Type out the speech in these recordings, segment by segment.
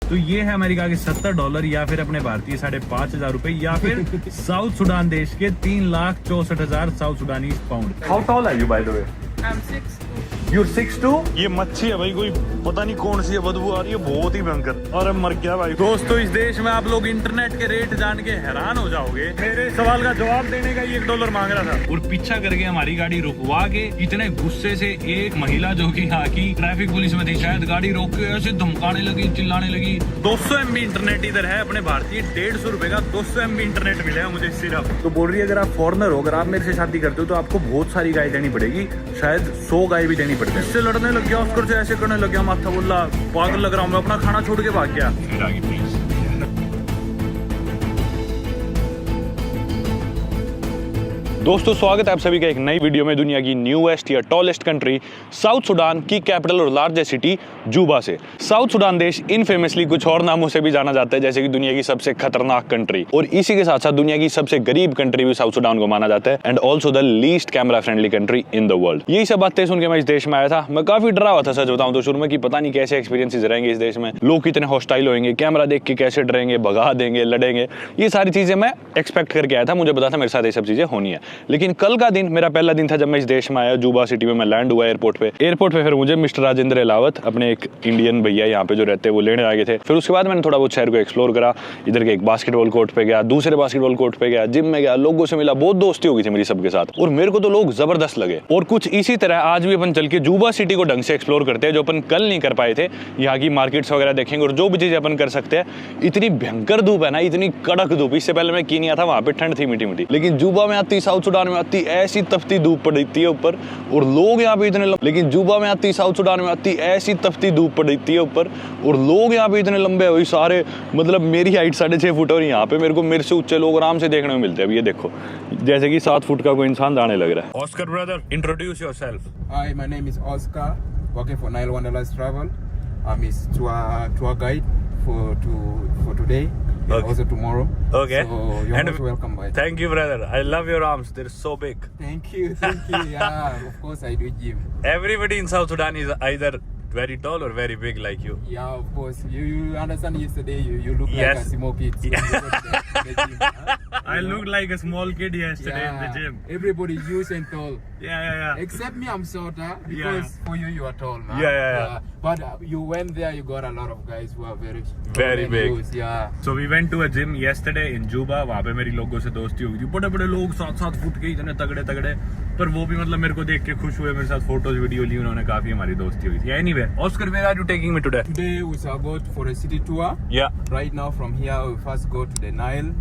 तो ये है अमेरिका के $70 या फिर अपने भारतीय 5,500 रुपए या फिर साउथ सुडान देश के 3,64,000 South Sudanese pound. How tall are you by the way? I'm 6'2". You're 6'2"? ये मच्छी है भाई, कोई पता नहीं कौन सी है, बदबू आ रही है बहुत ही भयंकर। अरे मर गया भाई। दोस्तों इस देश में आप लोग इंटरनेट के रेट जान के हैरान हो जाओगे। मेरे सवाल का जवाब देने का $1 मांग रहा था और पीछा करके हमारी गाड़ी रुकवा के इतने गुस्से से एक महिला जो कि यहाँ की ट्रैफिक पुलिस में थी शायद, गाड़ी रोक के ऐसे धमकाने लगी, चिल्लाने लगी। 200 MB इंटरनेट इधर है अपने भारतीय 150 रुपए का 200 MB इंटरनेट मिलेगा मुझे सिर्फ। तो बोल रही है अगर आप फॉरनर हो, अगर आप मेरे से शादी करते हो तो आपको बहुत सारी गाय देनी पड़ेगी, शायद 100 गाय भी देनी पड़ती है। इससे लड़ने लग गया, ऑस्कर से ऐसे करने लग गया, माथा बोला पागल लग रहा हूँ मैं, अपना खाना छोड़ के भाग गया। फिर आगे पुलिस। दोस्तों स्वागत है आप सभी का एक नई वीडियो में दुनिया की न्यूएस्ट या टॉलेस्ट कंट्री साउथ सुडान की कैपिटल और लार्जेस्ट सिटी जूबा से। साउथ सुडान देश इनफेमसली कुछ और नामों से भी जाना जाता है, जैसे कि दुनिया की सबसे खतरनाक कंट्री, और इसी के साथ साथ दुनिया की सबसे गरीब कंट्री भी साउथ सुडान को माना जाता है, and also the least camera friendly country in the world. यही सब बातें सुन के मैं इस देश में आया था। मैं काफी डरा हुआ था सच बताऊं तो शुरू में, कि पता नहीं कैसे एक्सपीरियंसेस रहेंगे इस देश में, लोग कितने हॉस्टाइल होंगे, कैमरा देख के कैसे डरेंगे, भगा देंगे, लड़ेंगे। ये सारी चीजें मैं एक्सपेक्ट करके आया था, मुझे पता था मेरे साथ ये सब चीजें होनी है। लेकिन कल का दिन मेरा पहला दिन था जब मैं इस देश में आया, जूबा सिटी में मैं लैंड हुआ एयरपोर्ट पे। फिर मुझे मिस्टर राजेंद्र अलावत, अपने एक इंडियन भैया यहाँ पे जो रहते हैं, वो लेने आ गए थे। फिर उसके बाद मैंने थोड़ा बहुत शहर को एक्सप्लोर करा। इधर के एक बास्केटबॉल कोर्ट पे गया, दूसरे बास्केटबॉल कोर्ट पे गया, जिम में गया, लोगों से मिला, बहुत दोस्ती हो गई थी मेरी सबके साथ, और मेरे को तो लोग जबरदस्त लगे। और कुछ इसी तरह आज भी अपन चल के जूबा सिटी को ढंग से एक्सप्लोर करते हैं, जो अपन कल नहीं कर पाए थे। यहाँ की मार्केट्स वगैरह देखेंगे और जो भी चीजें अपन कर सकते हैं। इतनी भयंकर धूप है ना, इतनी कड़क धूप। इससे पहले मैं कीनिया था, वहां पे ठंड थी मीठी मीठी, लेकिन जूबा में आती, साउथ सुडान में आती, ऐसी तपती धूप पड़ती है ऊपर, और लोग यहाँ पे इतने लेकिन जूबा में आती, साउथ सुडान में आती, ऐसी तपती धूप पड़ती है ऊपर, और लोग यहाँ पे इतने लंबे हुए सारे, मतलब मेरी हाइट 6.5 फुट, और यहाँ पे मेरे से ऊंचे लोग आराम से देखने में मिलते हैं। अब ये देखो जैसे कि 7 फुट का कोई इंसान जाने लग रहा है। Oscar brother, introduce yourself. Hi, my name is Oscar, working for Nile Wanderlust Travel. I'm his tour guide for today and Okay. also tomorrow. Okay. So you're And most welcome, boy. Thank you, brother. I love your arms. They're so big. Thank you. Yeah, of course I do gym. Everybody in South Sudan is either very tall or very big like you. Yeah, of course. You understand yesterday you look Yes. like a small kid. So you go to the gym, huh? I looked like a small kid yesterday in the gym. Everybody huge and tall. Yeah. Except me, I'm shorter because for you are tall, man. Yeah. But you went there, you got a lot of guys who are very Very big. huge, yeah. So we went to a gym yesterday in Juba. वहाँ पे मेरी लोगों से दोस्ती हो गई थी। बड़े बड़े लोग 7-7 फुट के, इतने तगड़े, पर वो भी मतलब मेरे को देख के खुश हुए, मेरे साथ फोटोज वीडियो ली उन्होंने, काफी हमारी दोस्ती हुई थी। Anyway, Oscar, where are you taking me today? Today we shall go for a city tour. Yeah. Right now from here we first go to the Nile.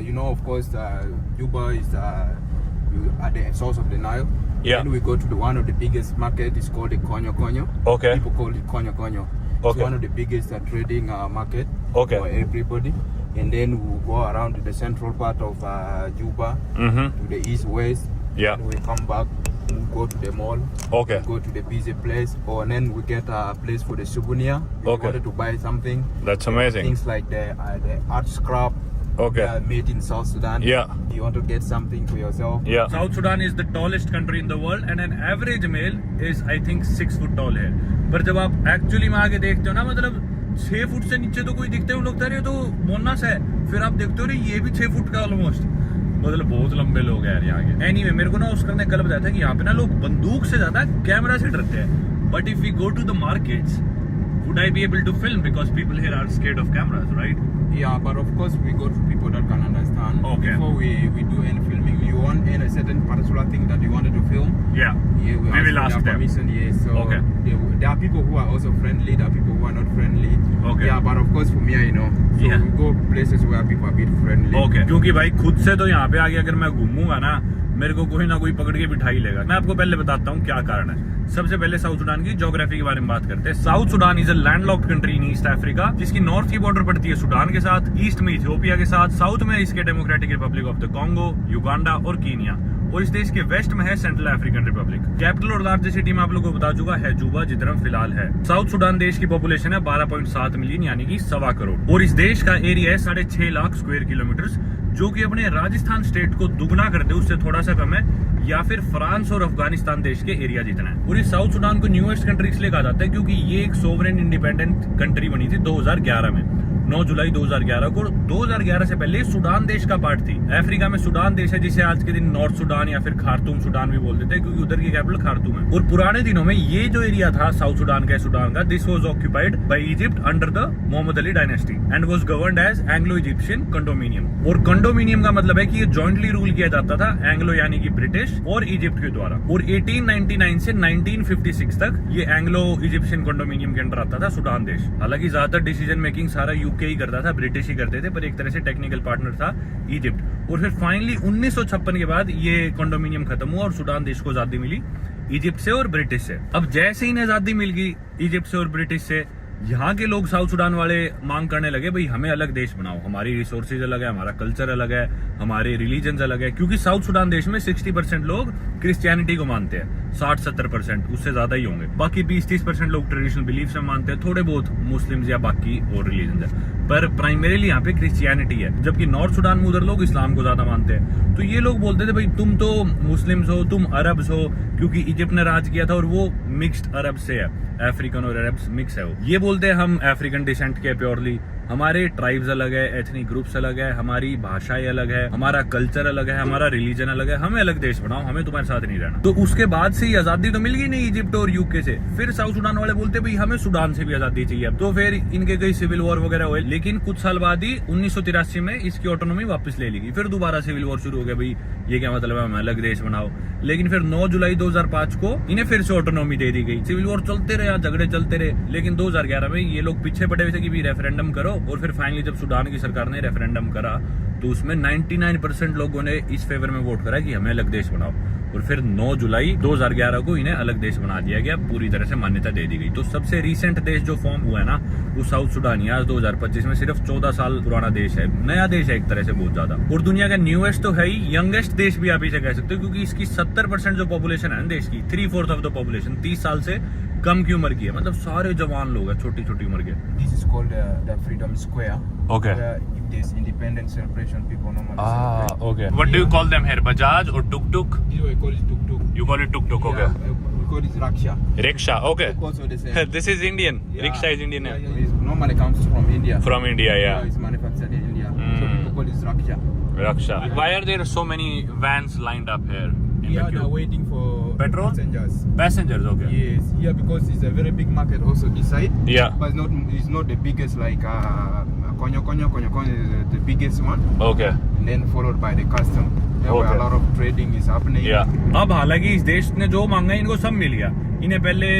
You know, of course, Juba is at the source of the Nile. Yeah. Then we go to one of the biggest market. It's called the Konyo Konyo. Okay. People call it Konyo Konyo. Okay. It's one of the biggest trading market Okay. for everybody. And then we go around to the central part of Juba, Mm-hmm. to the east west. Yeah. And we come back. We go to the mall. Okay. Go to the busy place, and then we get a place for the souvenir. If Okay. you wanted to buy something. That's amazing. Things like the art scrap. Okay. Made in South Sudan. Yeah. You want to get something for yourself. Yeah. South Sudan is the tallest country in the world and an average male is I think 6 foot tall है। पर जब आप actually में आगे देखते हो ना, मतलब 6 फुट से नीचे तो कोई दिखते हो, लगता है तो मोनस है। फिर आप देखते हो ये भी 6 फुट का ऑलमोस्ट, मतलब बहुत लंबे लोग हैं यार यहाँ के। एनीवे, मेरे को ना उसका ने कल बताया था कि यहाँ पे ना लोग बंदूक से ज्यादा कैमरा से डरते हैं। But if we go to the markets, would I be able to film because people here are scared of cameras, right? Yeah, but of course we go to people that can understand. Okay. Before we do any filming, you want any certain particular thing that you wanted to film. Yeah. Yeah, We will ask them. permission. Yes. So Okay. there are people who are also friendly. There are people who are not friendly. Okay. Yeah, but of course for me, so Yeah. we go places where people are a bit friendly. Okay. क्योंकि भाई खुद से तो यहाँ पे आगे अगर मैं घूमूंगा ना, मेरे को कोई ना कोई पकड़ के बिठा ही लेगा। मैं आपको पहले बताता हूँ क्या कारण है। सबसे पहले साउथ सुडान की ज्योग्राफी के बारे में बात करते हैं। South Sudan is a landlocked country in east Africa, जिसकी नॉर्थ की बॉर्डर पड़ती है सुडान के साथ, ईस्ट में इथियोपिया के साथ, साउथ में इसके democratic Republic of the Congo, Uganda और कीनिया, और इस देश के वेस्ट में है सेंट्रल अफ्रीकन रिपब्लिक। कैपिटल और लार्जेस्ट सिटी में आप लोगों को बता चुका है जुबा, जिधर हम फिलहाल है। साउथ सुडान देश की पॉपुलेशन है 12.7 मिलियन यानी कि 1.25 करोड़, और इस देश का एरिया है 6.5 लाख स्क्वायर किलोमीटर, जो कि अपने राजस्थान स्टेट को दुगना कर दे, उससे थोड़ा सा कम है, या फिर फ्रांस और अफगानिस्तान देश के एरिया जितना है। और इस साउथ सुडान को न्यूएस्ट कंट्री इसलिए कहा जाता है क्योंकि ये एक सोवरेन इंडिपेंडेंट कंट्री बनी थी 2011 में, 9 जुलाई 2011 को। 2011 से पहले सुडान देश का पार्ट थी। अफ्रीका में सुडान देश है जिसे आज के दिन नॉर्थ सुडान या फिर खार्तूम सुडान भी बोल देते हैं, क्योंकि उधर की कैपिटल खार्तूम है। और पुराने दिनों में ये जो एरिया था साउथ सुडान का this was occupied by Egypt under the Muhammad Ali dynasty and was governed as Anglo Egyptian condominium. और कंडोमिनियम का मतलब है कि ये जॉइंटली रूल किया जाता था एंग्लो यानी कि ब्रिटिश और इजिप्ट के द्वारा। और 1899 से 1956 तक ये एंग्लो इजिप्शियन कंडोमिनियम के अंडर आता था सुडान देश। हालांकि ज्यादातर डिसीजन मेकिंग सारा यूके ही करता था, ब्रिटिश ही करते थे, पर एक तरह से टेक्निकल पार्टनर था इजिप्ट। और फिर फाइनली 1956 के बाद ये कंडोमिनियम खत्म हुआ और सुडान देश को आजादी मिली इजिप्ट से और ब्रिटिश से। अब जैसे ही आजादी मिल गई इजिप्ट से और ब्रिटिश से, यहाँ के लोग साउथ सुडान वाले मांग करने लगे भाई हमें अलग देश बनाओ, हमारी रिसोर्सेज अलग है, हमारा कल्चर अलग है, हमारे रिलीजन अलग है। क्योंकि साउथ सुडान देश में 60% लोग क्रिश्चियनिटी को मानते हैं, 60-70%, उससे ज्यादा ही होंगे। बाकी 20-30% लोग ट्रेडिशनल बिलीफ में मानते हैं, थोड़े बहुत मुस्लिम्स या बाकी और रिलीजन है, पर प्राइमरीली यहाँ पे क्रिश्चियनिटी है। जबकि नॉर्थ सुडान में उधर लोग इस्लाम को ज्यादा मानते हैं। तो ये लोग बोलते थे भाई तुम तो मुस्लिम्स हो, तुम अरब्स हो, क्योंकि इजिप्ट ने राज किया था और वो मिक्स्ड अरब से है, अफ्रीकन और अरब्स मिक्स है वो। ये बोलते हैं हम अफ्रीकन डिसेंट के प्योरली, हमारे ट्राइब्स अलग है, एथनिक ग्रुप्स अलग है, हमारी भाषाएं अलग है, हमारा कल्चर अलग है, हमारा रिलीजन अलग है, हमें अलग देश बनाओ, हमें तुम्हारे साथ नहीं रहना। तो उसके बाद से ही आजादी तो मिल गई नहीं इजिप्ट और यूके से। फिर साउथ सुडान वाले बोलते भाई हमें सुडान से भी आजादी चाहिए। तो फिर इनके कई सिविल वॉर वगैरह हुए, लेकिन कुछ साल बाद ही 1983 में इसकी ऑटोनॉमी वापस ले ली गई। फिर दोबारा सिविल वॉर शुरू हो गया, भाई ये क्या मतलब है, हमें अलग देश बनाओ। लेकिन फिर 9 जुलाई 2005 को इन्हें फिर से ऑटोनॉमी दे दी गई। सिविल वॉर चलते रहे, झगड़े चलते रहे, लेकिन 2011 में ये लोग पीछे पड़े हुए थे कि भी रेफरेंडम करो। और फिर फाइनली जब सुडान की सरकार ने रेफरेंडम करा तो उसमें 99% लोगों ने इस फेवर में वोट करा कि हमें अलग देश बनाओ। और फिर 9 जुलाई 2011 को इन्हें अलग देश बना दिया गया, पूरी तरह से मान्यता दे दी गई। तो सबसे रिसेंट देश जो फॉर्म हुआ है ना वो साउथ सुडान ही, आज 2025 में सिर्फ 14 साल पुराना देश है, नया देश है एक तरह से बहुत ज्यादा। और दुनिया का न्यूएस्ट तो है ही, यंगेस्ट देश भी आप इसे कह सकते हो, क्योंकि इसकी 70% जो पॉपुलेशन है ना देश की, 3/4 ऑफ द पॉपुलेशन 30 साल से कम की उम्र की है, मतलब सारे जवान लोग हैं, छोटी छोटी उम्र के। This is called the Freedom Square. Okay. Where if there's independence celebration, people normally celebrate. okay. What do you call them here? Bajaj or tuk tuk? Here we call it tuk tuk. You call it tuk tuk, okay. Yeah, we call it rickshaw. Rickshaw, okay. Also the same. This is Indian. Yeah. Rickshaw is Indian. Yeah, yeah. It normally comes from India. From India, yeah. It's manufactured in India. So Mm. people call it rickshaw. Rickshaw. Why are there so many vans lined up here? In Yeah, the they're queue? waiting for Petrol? passengers. Passengers, okay. Yes, yeah, because it's a very big market also this side. Yeah. But it's not the biggest like Konyo is the biggest one. Okay. And then followed by the custom. There where Okay. a lot of trading is happening. Yeah. अब हालांकि इस देश ने जो मांगा है इनको सब मिल गया। इन्हें पहले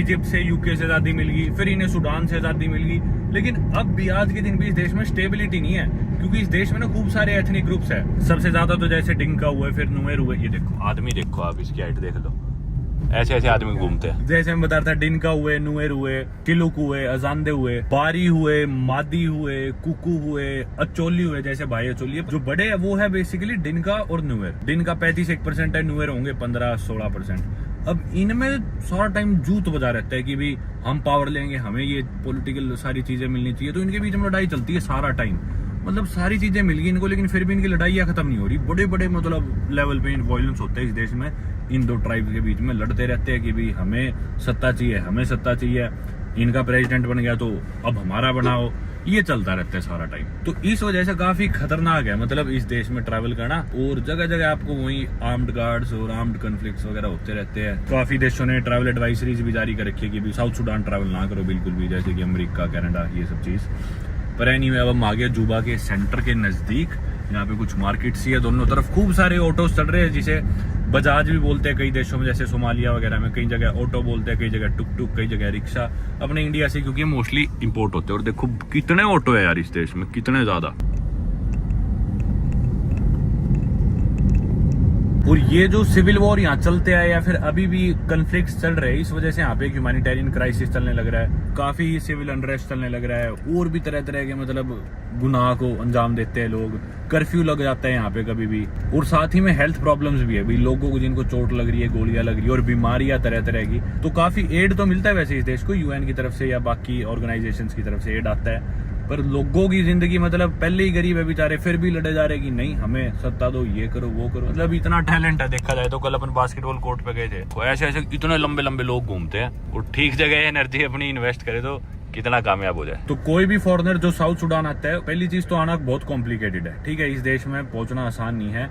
इजिप्ट से, यूके से आजादी मिल गई, फिर इन्हें सुडान से आजादी मिल गई, लेकिन अब भी आज के दिन भी इस देश में स्टेबिलिटी नहीं है, क्योंकि इस देश में ना खूब सारे एथनिक ग्रुप्स है। सबसे ज्यादा तो जैसे डिंका हुए, फिर नुएर हुए, ये देखो आदमी देखो आप, इसकी हाइट देख लो, ऐसे ऐसे आदमी घूमते हैं। जैसे मैं बता रहा था, डिंका हुए, नुएर हुए, टिलुक हुए, अजांदे हुए, बारी हुए, मादी हुए, कुकू हुए, अचोली हुए, जैसे भाई अचोली जो बड़े है वो है बेसिकली डिंका और नुएर। डिंका 35% है, नुएर होंगे 15-16%। अब इनमें सारा टाइम जूत बजा रहता है कि भी हम पावर लेंगे, हमें ये पॉलिटिकल सारी चीजें मिलनी चाहिए। तो इनके बीच में लड़ाई चलती है सारा टाइम, मतलब सारी चीजें मिल गई इनको, लेकिन फिर भी इनकी लड़ाइयाँ खत्म नहीं हो रही। बड़े बड़े मतलब लेवल पे वायलेंस होता है इस देश में, इन दो ट्राइब के बीच में लड़ते रहते हैं कि भी हमें सत्ता चाहिए, हमें सत्ता चाहिए, इनका प्रेसिडेंट बन गया तो अब हमारा बनाओ, ये चलता रहता है सारा टाइम। तो इस वजह से काफी खतरनाक है मतलब इस देश में ट्रैवल करना, और जगह जगह आपको वही आर्म्ड गार्ड्स और आर्म्ड कॉन्फ्लिक्ट्स वगैरह होते रहते हैं। काफी देशों ने ट्रैवल एडवाइजरीज भी जारी कर रखी है कि भी साउथ सुडान ट्रैवल ना करो बिल्कुल भी, जैसे कि अमेरिका, कनाडा, ये सब चीज। पर एनीवे अब हम आ गए जुबा के सेंटर के नजदीक। यहाँ पे कुछ मार्केट्स ही है, दोनों तरफ खूब सारे ऑटोज चल रहे हैं, जिसे बजाज भी बोलते हैं कई देशों में, जैसे सोमालिया वगैरह में कई जगह ऑटो बोलते हैं, कई जगह टुक टुक, कई जगह रिक्शा। अपने इंडिया से क्योंकि मोस्टली इंपोर्ट होते हैं। और देखो कितने ऑटो है यार इस देश में, कितने ज्यादा। और ये जो सिविल वॉर यहाँ चलते आए या फिर अभी भी कन्फ्लिक्ट चल रहे हैं, इस वजह से यहाँ पे एक ह्यूमैनिटेरियन क्राइसिस चलने लग रहा है, काफी सिविल अनरेस्ट चलने लग रहा है, और भी तरह तरह के मतलब गुनाह को अंजाम देते हैं लोग, कर्फ्यू लग जाता है यहाँ पे कभी भी, और साथ ही में हेल्थ प्रॉब्लम्स भी है भाई, लोगों को जिनको चोट लग रही है, गोलियां लग रही है और बीमारियां तरह तरह की। तो काफी एड तो मिलता है वैसे इस देश को यूएन की तरफ से या बाकी ऑर्गेनाइजेशंस की तरफ से एड आता है, पर लोगों की जिंदगी मतलब पहले ही गरीब है बेचारे, फिर भी लड़े जा रहे कि नहीं हमें सत्ता दो, ये करो वो करो। मतलब इतना टैलेंट है देखा जाए तो। कल अपन बास्केटबॉल कोर्ट पे गए थे, तो ऐसे ऐसे इतने लंबे लंबे लोग घूमते हैं, और ठीक जगह एनर्जी अपनी इन्वेस्ट करे तो कितना कामयाब हो जाए। तो कोई भी फॉरेनर जो साउथ सुडान आता है, पहली चीज तो आना बहुत कॉम्प्लिकेटेड है, ठीक है, इस देश में पहुंचना आसान नहीं है।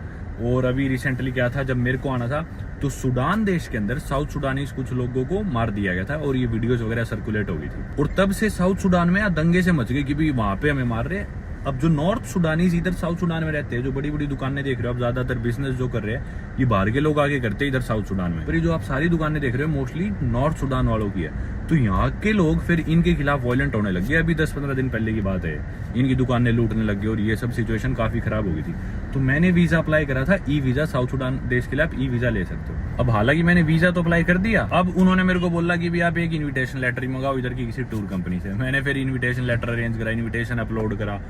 और अभी रिसेंटली क्या था, जब मेरे को आना था तो सुडान देश के अंदर साउथ सुडानीज कुछ लोगों को मार दिया गया था, और ये वीडियोस वगैरह सर्कुलेट हो गई थी, और तब से साउथ सुडान में दंगे से मच गए कि भाई वहां पे हमें मार रहे हैं। अब जो नॉर्थ सुडानीज इधर साउथ सुडान में रहते हैं, जो बड़ी बड़ी दुकानें देख रहे हो, अब ज्यादातर बिजनेस जो कर रहे हैं ये बाहर के लोग आगे करते हैं इधर साउथ सुडान में, पर ये जो आप सारी दुकानें देख रहे हो मोस्टली नॉर्थ सुडान वालों की है। तो यहाँ के लोग फिर इनके खिलाफ वायलेंट होने लग गए। अभी 10-15 दिन पहले की बात है, इनकी दुकानें लूटने लग गई और ये सब सिचुएशन काफी खराब हो गई थी। तो मैंने वीजा अप्लाई करा था, ई वीजा, साउथ सुडान देश के लिए आप ई वीजा ले सकते हो। अब हालांकि मैंने वीजा तो अप्लाई कर दिया, अब उन्होंने मेरे को बोला कि भी आप एक इन्विटेशन लेटर ही मंगाओ इधर की किसी टूर कंपनी से। मैंने फिर इन्विटेशन लेटर अरेंज करा, इन्विटेशन अपलोड करा,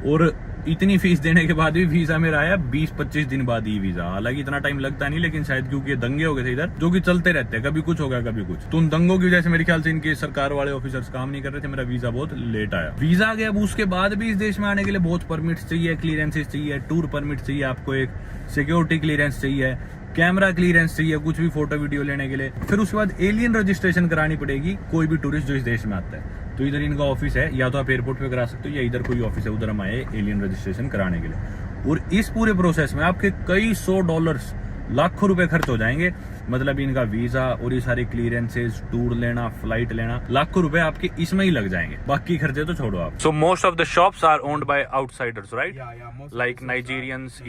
और इतनी फीस देने के बाद भी वीजा मेरा आया 20-25 दिन बाद ई वीजा। हालांकि इतना टाइम लगता नहीं, लेकिन शायद क्योंकि ये दंगे हो गए थे इधर, जो कि चलते रहते हैं, कभी कुछ हो गया कभी कुछ, तो उन दंगों की वजह से मेरे ख्याल से इनके सरकार वाले ऑफिसर्स काम नहीं कर रहे थे, मेरा वीजा बहुत लेट आया। वीजा आ गया, अब उसके बाद भी इस देश में आने के लिए बहुत परमिट्स चाहिए, क्लियरेंसेस चाहिए, टूर परमिट चाहिए, आपको एक सिक्योरिटी क्लियरेंस चाहिए, कैमरा क्लियरेंस चाहिए कुछ भी फोटो वीडियो लेने के लिए, फिर उसके बाद एलियन रजिस्ट्रेशन करानी पड़ेगी कोई भी टूरिस्ट जो इस देश में आता है। तो इधर इनका ऑफिस है, या तो आप एयरपोर्ट पे करा सकते हो, या इधर कोई ऑफिस है उधर हम आए एलियन रजिस्ट्रेशन कराने के लिए। और इस पूरे प्रोसेस में आपके कई $100 लाखों रुपए खर्च हो जाएंगे। मतलब इनका वीजा और ये सारे क्लियरेंसेस, टूर लेना, फ्लाइट लेना, लाखों रुपए आपके इसमें ही लग जाएंगे, बाकी खर्चे तो छोड़ो आप। So most of the shops are owned by outsiders, right? Like Nigerians,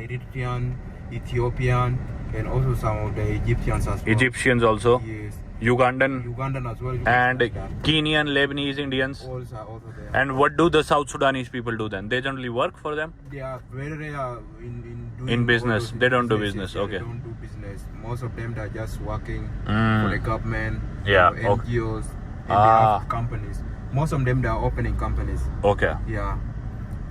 Eritrean, Ethiopian, and also some of the Egyptians as well. Egyptians also, Yes. Ugandan Ugandan as well. and Yeah. Kenyan, Lebanese, Indians. Also there. And what do the South Sudanese people do then? They generally work for them? They are very rare in doing In business. all those They don't do businesses. business, Yeah, okay. They don't do business. Most of them they are just working Mm. for the government, Yeah, for okay. NGOs, and they Ah. have companies. Most of them they are opening companies. Okay. Yeah.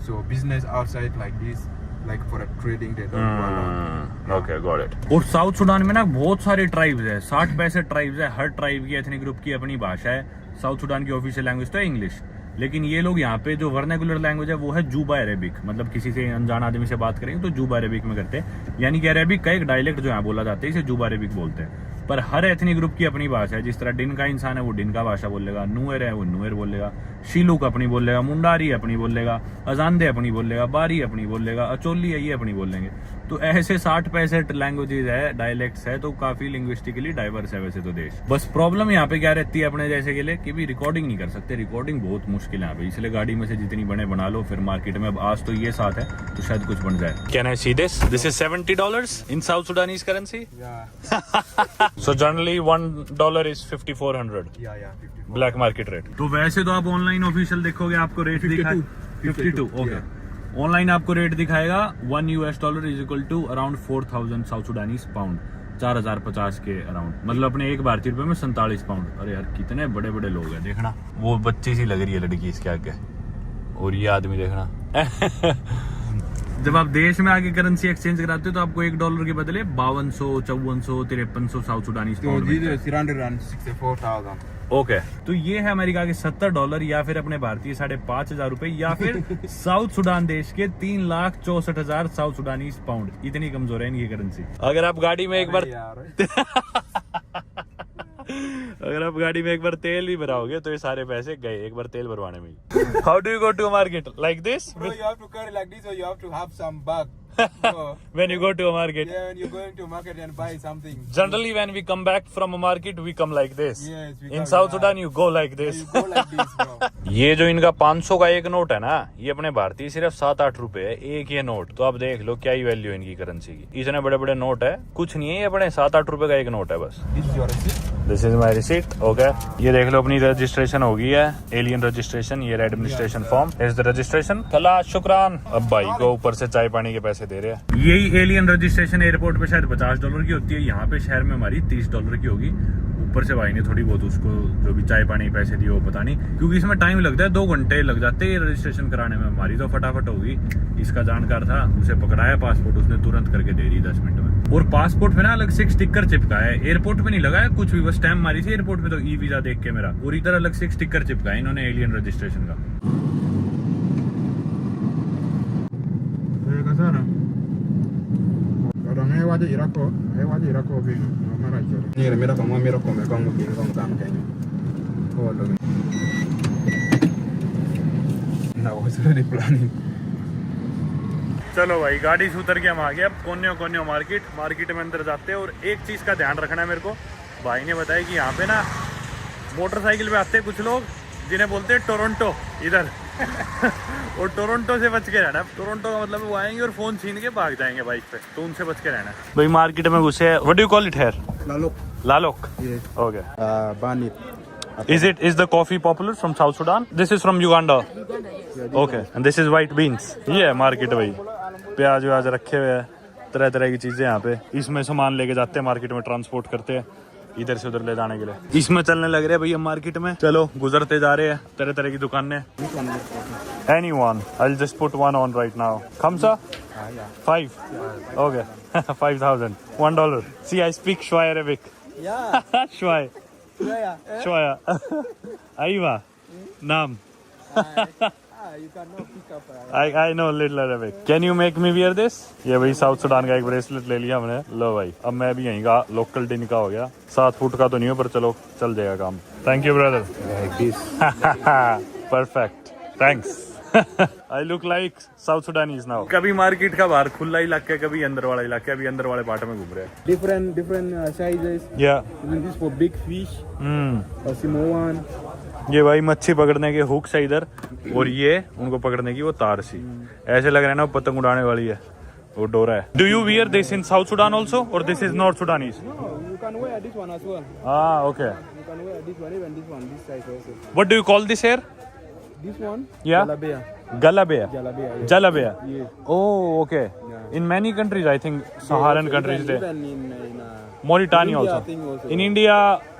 So business outside like this, like for a trading, they don't do a lot. Okay, got it. और south Sudan में ना बहुत सारे tribes है, 60-65 tribes है, हर tribe की ethnic group की अपनी भाषा है। साउथ सुडान की ऑफिशियल लैंग्वेज तो है इंग्लिश, लेकिन ये लोग यहाँ पे जो वर्नाकुलर लैंग्वेज है वो है जूबा अरेबिक। मतलब किसी से अनजान आदमी से बात करेंगे तो जूबा अरेबिक में करते हैं, यानी कि अरेबिक का एक डायलेक्ट जो यहाँ बोला जाता है इसे जूबा अरेबिक बोलते हैं। पर हर एथनिक ग्रुप की अपनी भाषा है। जिस तरह डिन का इंसान है वो डिन का भाषा बोलेगा, नुएर है वो नुएर बोलेगा, शीलूक अपनी बोलेगा, मुंडारी अपनी बोलेगा, अजानदे अपनी बोलेगा, बारी अपनी बोलेगा, अचोली है ये अपनी बोलेंगे। तो ऐसे 60-65 लैंग्वेजेस है, डायलेक्ट्स है, तो काफी लिंग्विस्टिकली डाइवर्स है वैसे तो देश। बस प्रॉब्लम यहाँ पे क्या रहती है अपने जैसे के लिए कि भी रिकॉर्डिंग नहीं कर सकते, रिकॉर्डिंग बहुत मुश्किल है यहाँ पे, इसलिए गाड़ी में से जितनी बना लो, फिर मार्केट में अब आज तो ये साथ है तो शायद कुछ बन जाए। Can I see this? This is $70 in south Sudanese currency. Yeah. So generally $1 is 5400 Yeah. 54. Black market rate. तो वैसे तो आप ऑनलाइन ऑफिशियल देखोगे आपको रेट दिखाए 52। ओके, ऑनलाइन आपको रेट दिखाएगा $1 is equal to around 4000 South Sudanese pound, 4050 के अराउंड। मतलब अपने एक भारतीय रुपए में 47 पाउंड। अरे यार कितने बड़े बड़े लोग हैं, देखना वो बच्ची सी लग रही है लड़की इसके आगे, और ये आदमी देखना। जब आप देश में आके करेंसी एक्सचेंज कराते हो तो आपको $1 के बदले 5200, 5400, 5300 south Sudanese So pound these मिलता are है। 364,000. ओके, तो ये है अमेरिका के $70 या फिर अपने भारतीय 5,500 रुपए, या फिर साउथ सुडान देश के 3,64,000 साउथ सुडानीज पाउंड। इतनी कमजोर है इनकी करेंसी। अगर आप गाड़ी में एक बार अगर आप गाड़ी में एक बार तेल भी भराओगे तो ये सारे पैसे गए एक बार तेल भरवाने में। How do you go to market like this? Bro, you have to carry like this, or you have to have some bag. When you go to a market? Yeah, when you're going to market and buy something. Generally when we come back from a market we come like this. Yes, we In come, South yeah. Sudan you go like Yeah, this. you go like this, bro. ये जो इनका 500 का एक note है ना, ये अपने भारतीय सिर्फ 7-8 रुपए है एक ये नोट। तो आप देख लो क्या ही वैल्यू है इनकी करेंसी की। इतने बड़े बड़े नोट है, कुछ नहीं है, ये अपने 7-8 रुपए का एक नोट है बस। This is your receipt. This is my receipt. Okay, ये देख लो अपनी रजिस्ट्रेशन हो गई है, एलियन रजिस्ट्रेशन। ये administration form is the registration. खलास, शुक्रान। अब भाई को ऊपर से चाय पानी के पैसे दे रहे हैं। यही एलियन रजिस्ट्रेशन एयरपोर्ट पे शायद $50 की होती है, यहाँ पे शहर में हमारी $30 की होगी। ऊपर से भाई ने थोड़ी बहुत उसको जो भी चाय पानी पैसे दिए वो पता नहीं, क्योंकि इसमें टाइम लगता है, 2 घंटे लग जाते हैं रजिस्ट्रेशन कराने में। हमारी तो फटाफट होगी। इसका जानकार था, उसे पकड़ाया पासपोर्ट, उसने तुरंत करके दे दी 10 मिनट में। और पासपोर्ट पे ना अलग से एक स्टिकर चिपका है, एयरपोर्ट पे नहीं लगा है कुछ भी, बस स्टैम्प मारी थी एयरपोर्ट पे तो ई वीजा देख के मेरा, और इधर अलग से एक स्टिकर चिपका है इन्होंने एलियन रजिस्ट्रेशन का। चलो भाई गाड़ी से उतर के हम आ गए अब कोन्यो मार्केट में अंदर जाते हैं। और एक चीज का ध्यान रखना है मेरे को, भाई ने बताया कि यहाँ पे ना मोटरसाइकिल पे आते हैं कुछ लोग जिन्हें बोलते हैं टोरंटो इधर और टोरंटो से बच के रहना। टोरंटो का मतलब वो आएंगे और फोन छीन के भाग जाएंगे बाइक पे, तो उनसे बच के रहना। भाई मार्केट में घुसे, what do you call it here? लालोक। Okay. Is the coffee popular from South Sudan? This is from Uganda. Okay. And this is white beans. ये है मार्केट भाई, प्याज व्याज रखे हुए हैं, तरह तरह की चीजें यहाँ पे। इसमें सामान लेके जाते हैं मार्केट में, ट्रांसपोर्ट करते हैं इधर से उधर ले जाने के लिए। इसमें चलने लग रहे हैं भैया मार्केट में। चलो गुजरते जा रहे हैं तरह तरह की दुकानें। Anyone? I'll just put one on right now. Khamsa? 5. Okay. 5,000. $1. See, I speak Shwai Arabic. Yeah. Shwai. Shoya. Aiva. Naam. You cannot pick up. I know little Arabic. Can you make me wear this? ये भाई south Sudan का एक bracelet ले लिया हमने। लो भाई, अब मैं भी यहीं का लोकल दिन का हो गया। 7 फुट का तो नहीं हो, पर चलो चल जाएगा काम। Thank you brother. Perfect, thanks. I look like South Sudanese now. कभी मार्केट का बाहर खुला इलाका, कभी अंदर वाला इलाका, अभी अंदर वाले पार्ट में घूम रहे हैं। Different sizes. Yeah. This for big fish. Or small one. ये भाई मच्छी पकड़ने के हुक्स है इधर, और ये उनको पकड़ने की वो तार सी। ऐसे लग रहा है ना पतंग उड़ाने वाली है, वो डोरा है। Do you wear this in South Sudan also, और this is North Sudanese? You can wear this one as well. Okay. You can wear this one, even this one, this size also. What do you call this here? This one? Yeah. Jalabia. Galabea. Jalabia. Yeah. Jalabea. Yeah. Oh, okay. Yeah. In many countries, I think Saharan countries they. Even in Mauritania India, also. I think also. In India,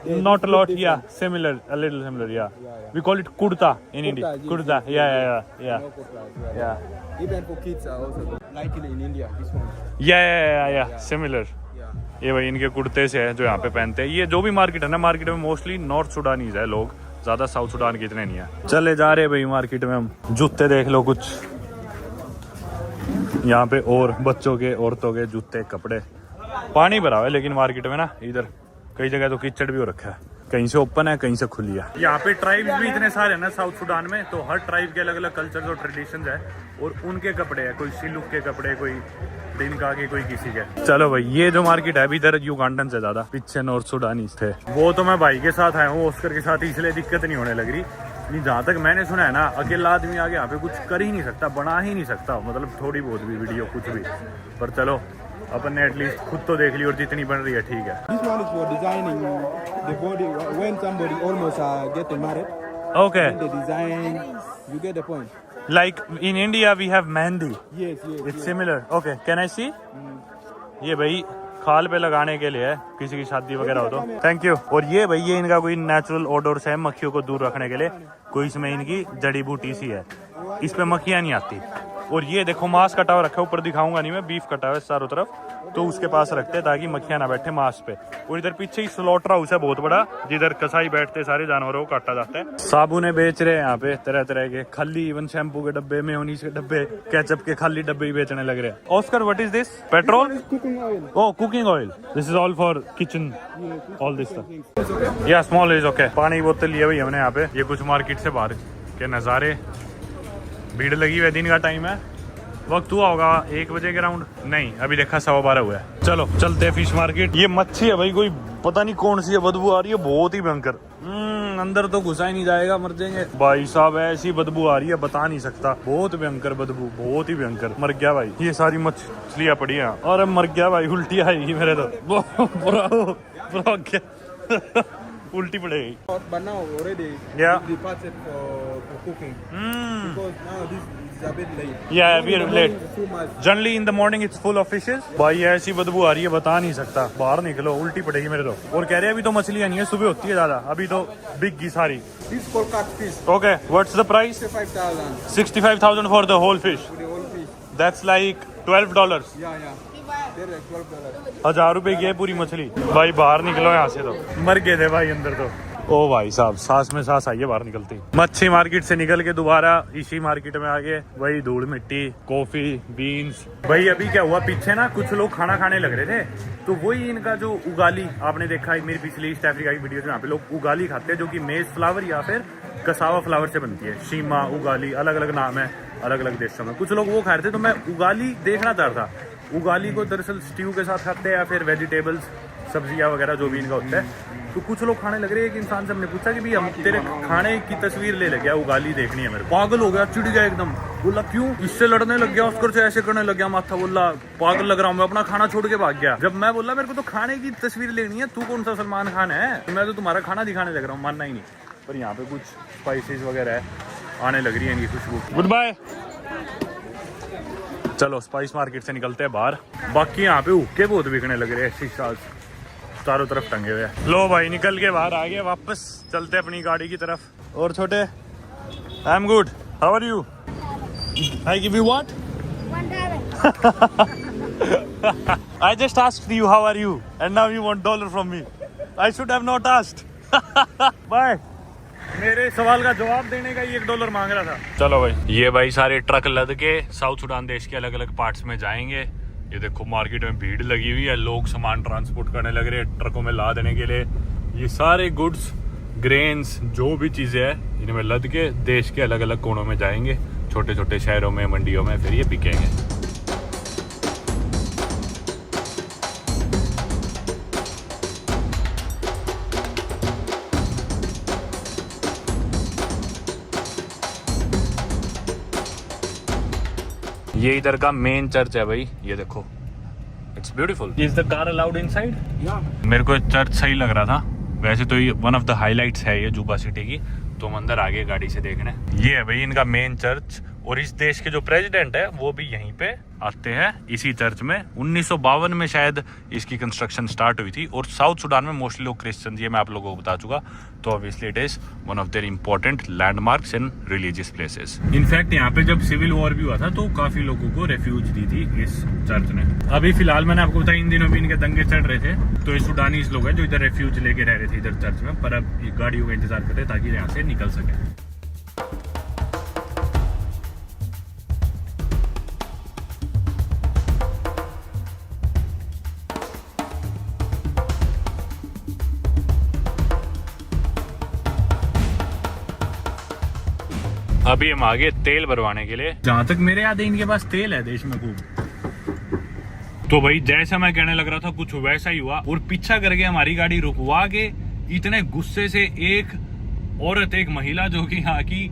Yeah, not a lot. different. Yeah, similar, a little similar. Yeah. Yeah. We call it kurta in India. Kurta, yes, Kurta. yes, Yeah. No cutlass, Yeah. Even for kids are also like in India. This one. Yeah. Similar. Yeah. ये भाई इनके कुर्ते से है जो यहाँ पे पहनते हैं। ये जो भी मार्केट है ना, मार्केट में मोस्टली नॉर्थ सुडानीज है लोग, ज्यादा साउथ सुडान के इतने नहीं है। चले जा रहे भाई मार्केट में हम। जूते देख लो कुछ यहाँ पे, और बच्चों के, औरतों के जूते, कपड़े। पानी भरा हुआ है लेकिन मार्केट में ना, इधर कई जगह तो कीचड़ भी हो रखा है, कहीं से ओपन है कहीं से खुली है। यहाँ पे ट्राइब्स भी इतने सारे हैं ना साउथ सुडान में, तो हर ट्राइब के अलग अलग कल्चर और ट्रेडिशंस है, और उनके कपड़े हैं, कोई सिलुक के कपड़े, कोई दिनका के, कोई किसी के। चलो भाई, ये जो मार्केट है अभी इधर युगांडन से ज्यादा, पीछे नॉर्थ सुडानीज थे। वो तो मैं भाई के साथ आया हूँ, ऑस्कर के साथ, इसलिए दिक्कत नहीं होने लग रही। नहीं, जहाँ तक मैंने सुना है ना, अकेला आदमी आगे यहाँ पे कुछ कर ही नहीं सकता, बना ही नहीं सकता, मतलब थोड़ी बहुत भी वीडियो कुछ भी। पर चलो अपन ने एटलीस्ट खुद तो देख ली, और जितनी बन रही है ठीक है। This one is for designing the body when somebody almost getting married. Okay. The design, you get the point. Like in India we have mehndi. Yes. It's similar. Okay, can I see? ये भाई खाल पे लगाने के लिए है, किसी की शादी वगैरह हो तो। Thank you. और ये भाई, ये इनका कोई नेचुरल ओडोर्स है, मक्खियों को दूर रखने के लिए, कोई इसमें इनकी जड़ी बूटी सी है, इस पे मक्खियाँ नहीं आती। और ये देखो मांस कटा हुआ रखा है, ऊपर दिखाऊंगा नहीं मैं, बीफ कटा हुआ है चारों तरफ, तो उसके पास रखते हैं ताकि मक्खियाँ ना बैठे मांस पे। और इधर पीछे ही स्लॉटर हाउस है बहुत बड़ा, जिधर कसाई बैठते, सारे जानवरों को काटा जाता है। साबुने बेच रहे हैं यहाँ पे तरह तरह के, खली, इवन शैम्पू के डब्बे, मेयोनीज के डब्बे, केचप के खाली डब्बे ही बेचने लग रहे हैं। Oscar, what is this? Petrol? Cooking oil. Oh, cooking oil. This is all for kitchen. All this stuff. Yeah, small is okay. पानी की बोतल लिए भाई हमने यहाँ पे। ये कुछ मार्केट से बाहर के नज़ारे, भीड़ लगी हुई है, दिन का टाइम है, वक्त हुआ होगा 1 बजे के राउंड, नहीं अभी देखा 12:15 हुआ है। चलो चलते हैं फिश मार्केट। ये मच्छी है भाई, कोई पता नहीं कौन सी है, बदबू आ रही है बहुत ही भयंकर। अंदर तो घुसा ही नहीं जाएगा, मर जाएंगे भाई साहब, ऐसी बदबू आ रही है बता नहीं सकता, बहुत भयंकर बदबू, बहुत ही भयंकर। मर गया भाई, ये सारी मछलियाँ पड़ी है, और मर गया भाई, उल्टी आएगी मेरे तो। बुरा हो गया उल्टी पड़ेगी। But now already Yeah. we departed for cooking because now this is a bit late. Yeah, In we are the late. morning it's too much. Generally in the morning it's full of fishes. भाई ऐसी बदबू आ रही है बता नहीं सकता, बाहर निकलो उल्टी पड़ेगी मेरे तो। और कह रहे हैं अभी तो मछलियां नहीं है, सुबह होती है ज्यादा, अभी तो बिग गी सारी। This is called catfish. Okay, what's the price? 65,000 65,000 for the whole fish. for the whole fish. That's like $12। Yeah. They're like $12. 1000 रुपए की है पूरी मछली। भाई बाहर निकलो यहाँ से, तो मर गए थे भाई अंदर तो। ओ भाई साहब, सांस में सांस आई है बाहर निकलती। मच्छी मार्केट से निकल के दोबारा इसी मार्केट में आ गए, वही धूल मिट्टी, कॉफी, बीन्स। भाई अभी क्या हुआ, पीछे ना कुछ लोग खाना खाने लग रहे थे, तो वही इनका जो उगाली आपने देखा है मेरी पिछली ईस्ट अफ्रीका की वीडियो में, यहाँ पे लोग उगाली खाते हैं जो कि मेज फ्लावर या फिर कसावा फ्लावर से बनती है। शीमा, उगाली, अलग अलग नाम है अलग अलग देशों में। कुछ लोग वो खा रहे थे, तो मैं उगाली देखना चाह रहा था। उगाली को दरअसल स्ट्यू के साथ खाते हैं या फिर वेजिटेबल्स, सब्जियां वगैरह जो भी इनका होता है। तो कुछ लोग खाने लग रहे हैं। एक इंसान से हमने पूछा कि भाई हम तेरे खाने की तस्वीर ले गया, उगाली देखनी है मेरे। पागल हो गया, चिढ़ गया एकदम, बोला क्यों, इससे लड़ने लग गया, ऑस्कर से ऐसे करने लग गया माथा, बोला पागल लग रहा हूँ मैं, अपना खाना छोड़ के भाग गया। जब मैं बोला मेरे को तो खाने की तस्वीर लेनी है, तू कौन सा सलमान खान है, मैं तो तुम्हारा खाना दिखाने लग रहा हूँ, मानना ही नहीं। पर यहाँ पे कुछ स्पाइसेस वगैरह है, आने लग रही है इनकी खुशबू। Good bye. चलो स्पाइस मार्केट से निकलते हैं बाहर। बाकी यहाँ पे हुक्के बहुत बिकने लग रहे हैं, शीशा चारों तरफ टंगे हुए हैं। लो भाई निकल के बाहर आ गए, वापस चलते हैं अपनी गाड़ी की तरफ। और छोटे, I am good, how are you? I give you what? I just asked you how are you and now you want $1 from me. I should have not asked. Bye. मेरे सवाल का जवाब देने का ही $1 मांग रहा था। चलो भाई, ये भाई सारे ट्रक लद के साउथ सुडान देश के अलग अलग पार्ट्स में जाएंगे। ये देखो मार्केट में भीड़ लगी हुई है, लोग सामान ट्रांसपोर्ट करने लग रहे हैं ट्रकों में ला देने के लिए। ये सारे गुड्स, ग्रेन्स, जो भी चीजें हैं इनमें लद के देश के अलग अलग कोनों में जाएंगे, छोटे छोटे शहरों में, मंडियों में, फिर ये बिकेंगे। ये इधर का मेन चर्च है भाई, ये देखो, it's beautiful. Is the car allowed inside? मेरे को चर्च सही लग रहा था, वैसे तो ये वन ऑफ द हाइलाइट्स है ये जुबा सिटी की। तो हम अंदर आगे गाड़ी से देखने। ये है भाई इनका मेन चर्च, और इस देश के जो प्रेसिडेंट है वो भी यहीं पे आते हैं इसी चर्च में। 1952 में शायद इसकी कंस्ट्रक्शन स्टार्ट हुई थी। और साउथ सुडान में मोस्टली लोग क्रिश्चियन, ये मैं आप लोगों को बता चुका। तो obviously it is one of their important landmarks in religious places. In fact यहाँ पे जब सिविल वॉर भी हुआ था तो काफी लोगों को रेफ्यूज दी थी इस चर्च ने। अभी फिलहाल मैंने आपको बताया इन दिनों भी इनके दंगे चढ़ रहे थे, तो ये सुडानीज लोग हैं जो इधर रेफ्यूज लेके रह रहे थे इधर चर्च में, पर अब गाड़ियों का इंतजार करते हैं ताकि यहाँ से निकल सके। अभी हम आगे तेल भरवाने के लिए। जहां तक मेरे याद है इनके पास तेल है देश में खूब। तो भाई जैसा मैं कहने लग रहा था कुछ वैसा ही हुआ, और पीछा करके हमारी गाड़ी रुकवा के इतने गुस्से से एक औरत, एक महिला जो कि यहाँ की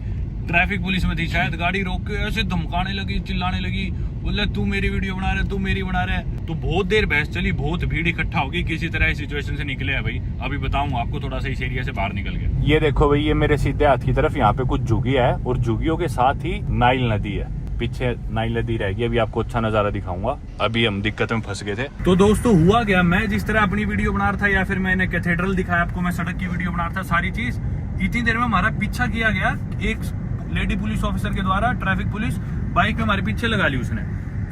ट्रैफिक पुलिस में थी शायद, गाड़ी रोक के ऐसे धमकाने लगी, चिल्लाने लगी, बोले तू मेरी वीडियो बना रहा है, तू मेरी बना रहा है। तो बहुत देर बहस चली, बहुत भीड़ इकट्ठा होगी, किसी तरह इस सिचुएशन से निकले हैं भाई। अभी बताऊंगा आपको थोड़ा सा इस एरिया से बाहर निकल के। ये देखो भाई, ये मेरे सीधे हाथ की तरफ यहाँ पे कुछ झुगिया है, और झुगियों के साथ ही नाइल नदी है, पीछे नाइल नदी रहेगी। अभी आपको अच्छा नजारा दिखाऊंगा। अभी हम दिक्कत में फंस गए थे। तो दोस्तों हुआ क्या, मैं जिस तरह अपनी वीडियो बना रहा था या फिर मैंने कैथेड्रल दिखाया आपको, मैं सड़क की वीडियो बना रहा था, सारी चीज इतनी देर में हमारा पीछा किया गया। एक लेडी पुलिस ऑफिसर के द्वारा, ट्रैफिक पुलिस बाइक में हमारे पीछे लगा ली उसने।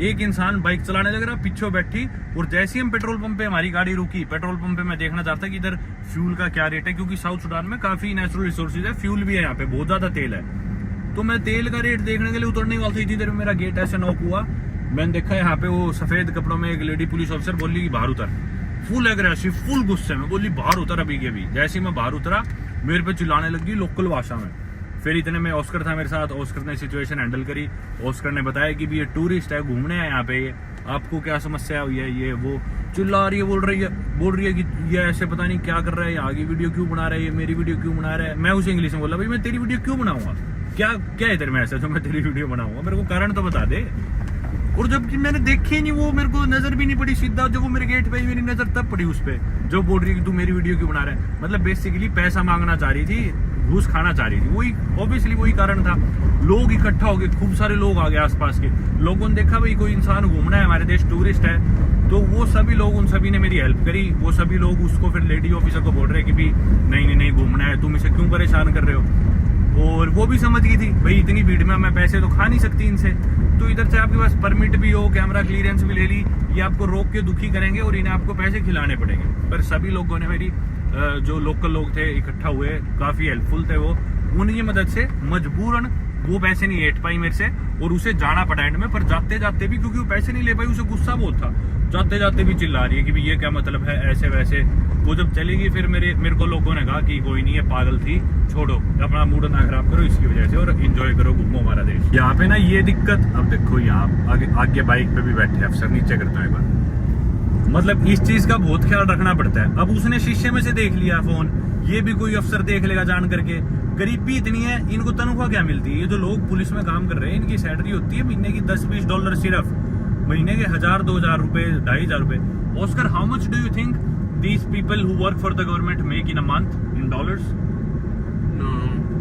एक इंसान बाइक चलाने लग रहा, पीछे बैठी, और जैसे ही हम पेट्रोल पंप पे हमारी गाड़ी रुकी, पेट्रोल पंप पे मैं देखना चाहता कि इधर फ्यूल का क्या रेट है, क्योंकि साउथ सुडान में काफी नेचुरल रिसोर्सेज है, फ्यूल भी है यहाँ पे, बहुत ज्यादा तेल है। तो मैं तेल का रेट देखने के लिए उतरने वाला था, इतनी देर में मेरा गेट ऐसे नॉक हुआ। मैंने देखा यहाँ पे वो सफेद कपड़ों में एक लेडी पुलिस ऑफिसर बोली कि बाहर उतर, फुल एग्रेसिव, फुल गुस्से में बोली बाहर उतर अभी के भी। जैसे ही मैं बाहर उतरा मेरे पे चिल्लाने लगी लोकल भाषा में। फिर इतने में ऑस्कर था मेरे साथ, ऑस्कर ने सिचुएशन हैंडल करी। ऑस्कर ने बताया कि भी ये टूरिस्ट है, घूमने है यहाँ पे, ये आपको क्या समस्या हुई है, ये वो चिल्ला रही है, बोल रही है कि ये ऐसे पता नहीं क्या कर रहा है, यहाँ की वीडियो क्यों बना रहा है, ये मेरी वीडियो क्यों बना रहा है। मैं उसे इंग्लिश में बोला, भाई मैं तेरी वीडियो क्यों बनाऊंगा, क्या क्या है तेरे में ऐसा जो मैं तेरी वीडियो बनाऊंगा, मेरे को कारण तो बता दे। और जबकि मैंने देखी नहीं, वो मेरे को नजर भी नहीं पड़ी। सीधा जब वो मेरे गेट पे, मेरी नजर तब पड़ी उस पे जो बोल रही कि तू मेरी वीडियो क्यों बना रहा है। मतलब बेसिकली पैसा मांगना चाह रही थी, घूस खाना चाह रही थी। वही ऑब्वियसली वही कारण था। लोग इकट्ठा हो गए, खूब सारे लोग आ गए आसपास के लोगों ने। देखा भाई कोई इंसान घूमना है हमारे देश, टूरिस्ट है, तो वो सभी लोग, उन सभी ने मेरी हेल्प करी। वो सभी लोग उसको फिर लेडी ऑफिसर को बोल रहे हैं कि भी नहीं घूमना है, तुम इसे क्यों परेशान कर रहे हो। और वो भी समझ गई थी भाई इतनी भीड़ में मैं पैसे तो खा नहीं सकती इनसे, तो इधर से आपके पास परमिट भी हो, कैमरा क्लियरेंस भी ले ली, ये आपको रोक के दुखी करेंगे और इन्हें आपको पैसे खिलाने पड़ेंगे। पर सभी लोगों ने मेरी जो लोकल लोग थे इकट्ठा हुए, काफी हेल्पफुल थे वो, उनकी मदद से मजबूरन वो पैसे नहीं ऐट पाई मेरे से और उसे जाना पड़ा एंड में। पर जाते जाते भी, क्योंकि वो पैसे नहीं ले पाई, उसे गुस्सा बहुत था, जाते जाते भी चिल्ला रही है कि भी ये क्या मतलब है, ऐसे वैसे। वो जब चली गई फिर मेरे को लोगों ने कहा कि कोई नहीं, ये पागल थी, छोड़ो, अपना मूड ना खराब करो इसकी वजह से और एंजॉय करो, घूमो हमारा देश। यहाँ पे ना ये दिक्कत, अब देखो यहाँ आगे बाइक पे भी बैठे अफसर, नीचे करता है एक बार। मतलब इस चीज का बहुत ख्याल रखना पड़ता है। अब उसने शीशे में से देख लिया फोन, ये भी कोई अफसर देख लेगा जान करके। गरीबी इतनी है, इनको तनख्वाह क्या मिलती है? ये जो लोग पुलिस में काम कर रहे हैं, इनकी सैलरी होती है महीने की $10-20 सिर्फ, महीने के 1000-2000 रुपए, 2500 रुपए। Oscar, how much do you think these people who work for the government make in a month in dollars? No,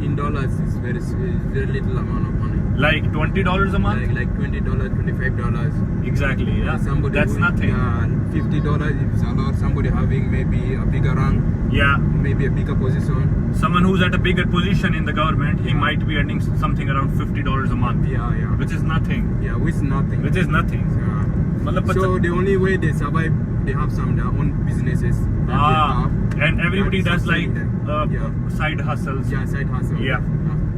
in dollars it's very little amount of money. Like $20 a month? Like $20, $25. Exactly, yeah. Somebody That's nothing. $50 is a lot. Somebody having maybe a bigger rank, Yeah. maybe a bigger position. Someone who's at a bigger position in the government, he might be earning something around $50 a month. Yeah. Which is nothing. Yeah, which nothing. Which is nothing. Yeah. मतलब So the only way they survive, they have some their own businesses. that they have. And everybody That is does like sustaining them. side hustles. Yeah, side hustle. Yeah.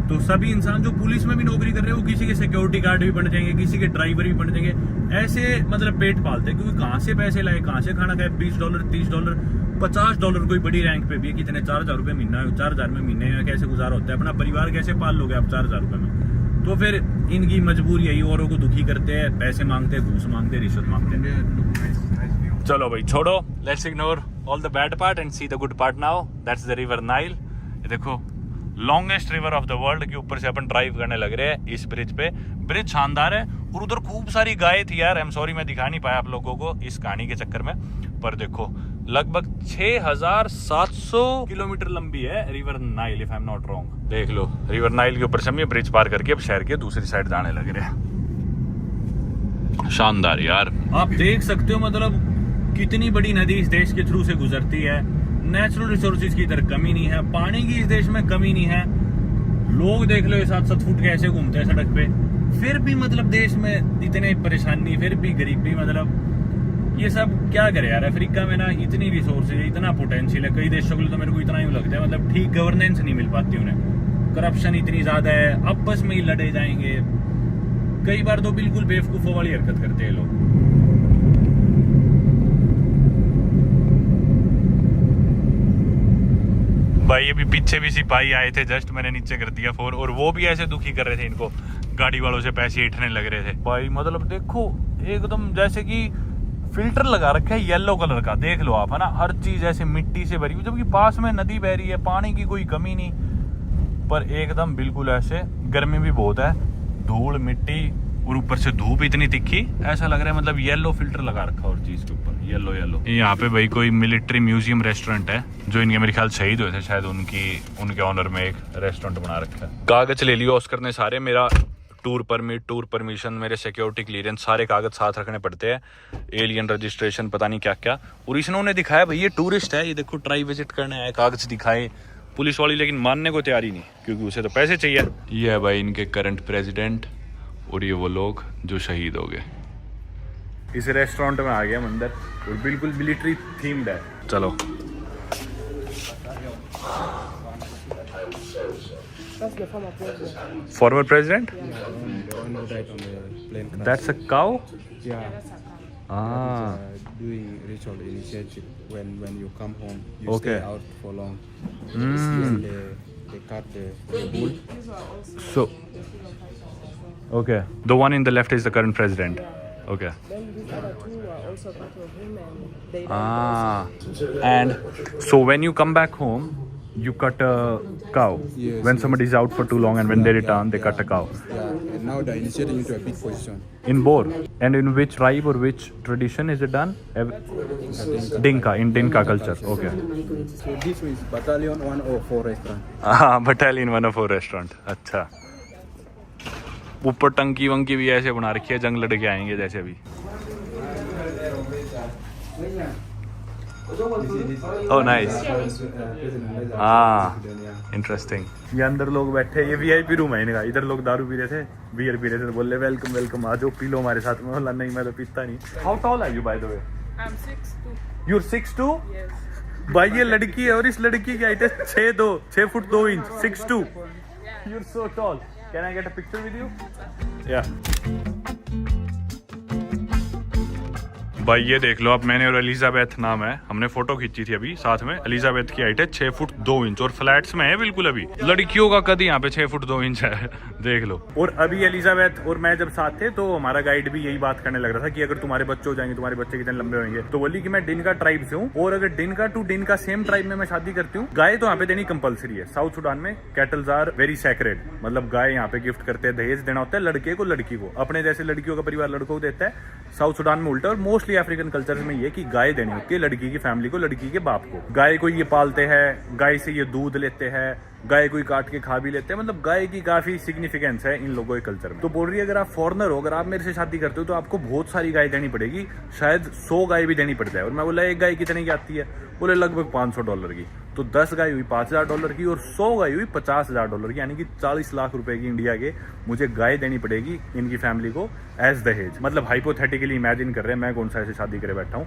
तो सभी इंसान जो police में भी नौकरी कर रहे हैं, वो किसी के सिक्योरिटी गार्ड भी बन जाएंगे, किसी के ड्राइवर भी बन जाएंगे, ऐसे मतलब पेट पालते हैं। क्योंकि कहाँ से पैसे लाए, कहाँ से खाना खाए, $20, $30, $50 कोई बड़ी रैंक पे भी है, कितने 4000 रुपए महीना, 4000 में महीने में कैसे गुजारा होता है? अपना परिवार कैसे पाल लोगे आप 4000 रुपए में? तो फिर इनकी मजबूरी यही, औरों को दुखी करते हैं, पैसे मांगते हैं, घूस मांगते हैं, रिश्वत मांगते हैं। चलो भाई छोड़ो, let's ignore all the bad part and see the good part now. That's the river Nile. ये देखो, longest river of the world के ऊपर से अपन ड्राइव करने लग रहे हैं इस ब्रिज पे। ब्रिज शानदार है और उधर खूब सारी गाय थी यार। आई एम सॉरी मैं दिखा नहीं पाया आप लोगों को इस कहानी के चक्कर में। पर देखो लगभग 6700 किलोमीटर लंबी है river Nile, if I am not wrong. देख लो, रिवर नाइल के ऊपर से हम ये ब्रिज पार करके अब शहर के दूसरी साइड जाने लग रहे हैं। शानदार यार, आप देख सकते हो मतलब कितनी बड़ी नदी इस देश के थ्रू से गुजरती है। नेचुरल रिसोर्सेज की इधर कमी नहीं है, पानी की इस देश में कमी नहीं है। लोग देख लो 7-7 फुट के ऐसे घूमते हैं सड़क पे, फिर भी मतलब देश में इतने परेशानी, फिर भी गरीबी। मतलब ये सब क्या करे यार। अफ्रीका में ना इतनी रिसोर्सेज, इतना पोटेंशियल है। कई देशों के लिए तो मेरे को इतना ही लगता है मतलब ठीक गवर्नेंस नहीं मिल पाती उन्हें, करप्शन इतनी ज्यादा है, आपस में ही लड़े जाएंगे। कई बार तो बिल्कुल बेवकूफों वाली हरकत करते हैं लोग। भाई अभी पीछे भी सिपाही आए थे, जस्ट मैंने नीचे कर दिया फोन, और वो भी ऐसे दुखी कर रहे थे इनको, गाड़ी वालों से पैसे ऐंठने लग रहे थे। भाई मतलब देखो एकदम जैसे कि फिल्टर लगा रखा है येलो कलर का, देख लो आप, है ना। हर चीज ऐसे मिट्टी से भरी हुई, जबकि पास में नदी बह रही है, पानी की कोई कमी नहीं, पर एकदम बिल्कुल ऐसे। गर्मी भी बहुत है, धूल मिट्टी और ऊपर से धूप इतनी तिखी, ऐसा लग रहा है मतलब येलो फिल्टर लगा रखा और चीज के ऊपर येलो। यहाँ पे भाई कोई मिलिट्री म्यूजियम रेस्टोरेंट है, जो इनके मेरे ख्याल शहीद हुए थे शायद, उनके ऑनर में एक रेस्टोरेंट बना रखा है। कागज ले लियो ऑस्कर ने सारे, मेरा टूर परमिट, टूर परमिशन, मेरे सिक्योरिटी क्लियरेंस, सारे कागज साथ रखने पड़ते हैं, एलियन रजिस्ट्रेशन, पता नहीं क्या क्या। और इसने उन्हें दिखाया भाई ये टूरिस्ट है, ये देखो ट्राई विजिट करने आए, कागज दिखाए पुलिस वाली, लेकिन मानने को तैयारी नहीं, क्योंकि उसे तो पैसे चाहिए। ये है भाई इनके करंट प्रेसिडेंट, और ये वो लोग जो शहीद हो गए। इस रेस्टोरेंट में आ गए हम अंदर, और बिल्कुल मिलिट्री थीम्ड है। चलो That's the former president. Former president, The one who died on the plane crash. That's a cow. Yeah. Doing ritual initiative when you come home, you Okay. stay out for long. Then they cut the bull. So okay, the one in the left is the current president. Okay. Then these other two are also part of him, and they died also. And so when you come back home, You cut a cow. Yes, When yes. somebody is out for too long and when they return, they cut a cow. Yeah, and now they're initiating into a big position. In Bor. And in which tribe or which tradition is it done? Dinka. In Dinka culture. Okay. So this is Battalion 104 restaurant. Battalion 104 restaurant. अच्छा. ऊपर टंकी वंकी भी ऐसे बना रखी है, जंग लड़के आएंगे जैसे अभी. Oh nice. इंटरेस्टिंग. ये अंदर लोग बैठे, ये वीआईपी रूम है इनका. इधर लोग दारू पी रहे थे, बियर पी रहे थे, तो बोल रहे वेलकम वेलकम, आ जाओ पी लो हमारे साथ में. बोला नहीं मैं तो पीता नहीं. How tall are you by the way? I'm 6'2". You are 6'2"? Yes. भाई ये लड़की है और इस लड़की की हाइट है 6 foot 2 inch. 6'2". You are so tall. Can I get a picture with you? Yeah. भाई ये देख लो आप, मैंने और एलिजाबेथ नाम है, हमने फोटो खींची थी अभी साथ में. एलिजाबेथ की हाइट है 6 फुट 2 इंच और फ्लैट्स में है बिल्कुल. अभी लड़कियों का कद यहाँ पे 6 फुट 2 इंच है. देख लो. और अभी एलिजाबेथ और मैं जब साथ थे तो हमारा गाइड भी यही बात करने लग रहा था कि अगर तुम्हारे बच्चे हो जाएंगे, तुम्हारे बच्चे कितने लंबे होंगे, तो बोली कि मैं डिनका ट्राइब से हूँ और अगर डिनका टू डिनका सेम ट्राइब में मैं शादी करती हूँ, गाय तो यहाँ पे देनी कंपलसरी है. साउथ सुडान में कैटल्स आर वेरी सैक्रेड. मतलब गाय यहाँ पे गिफ्ट करते हैं, दहेज देना होता है लड़के को लड़की को. अपने जैसे लड़कियों का परिवार लड़कों को देता है, साउथ सुडान में उल्टा. और मोस्टली अफ्रीकन कल्चर में ये कि गाय देनी होती है लड़की की फैमिली को, लड़की के बाप को. गाय को ये पालते हैं, गाय से ये दूध लेते हैं, गाय को काट के खा भी लेते हैं. मतलब गाय की काफी सिग्निफिकेंस है इन लोगों के कल्चर में. तो बोल रही है अगर आप फॉरनर हो, अगर आप मेरे से शादी करते हो तो आपको बहुत सारी गाय देनी पड़ेगी, शायद 100 गाय भी देनी पड़ जाए. और मैं बोला एक गाय कितने की आती है? बोले लगभग $500 की. तो 10 गाय हुई $5000 की और 100 गाय हुई $50,000 की, यानी कि 40 लाख रुपए की इंडिया के मुझे गाय देनी पड़ेगी इनकी फैमिली को एज दहेज. मतलब हाइपोथेटिकली इमेजिन कर रहे हैं, मैं कौन सा ऐसे शादी करे बैठा हूँ,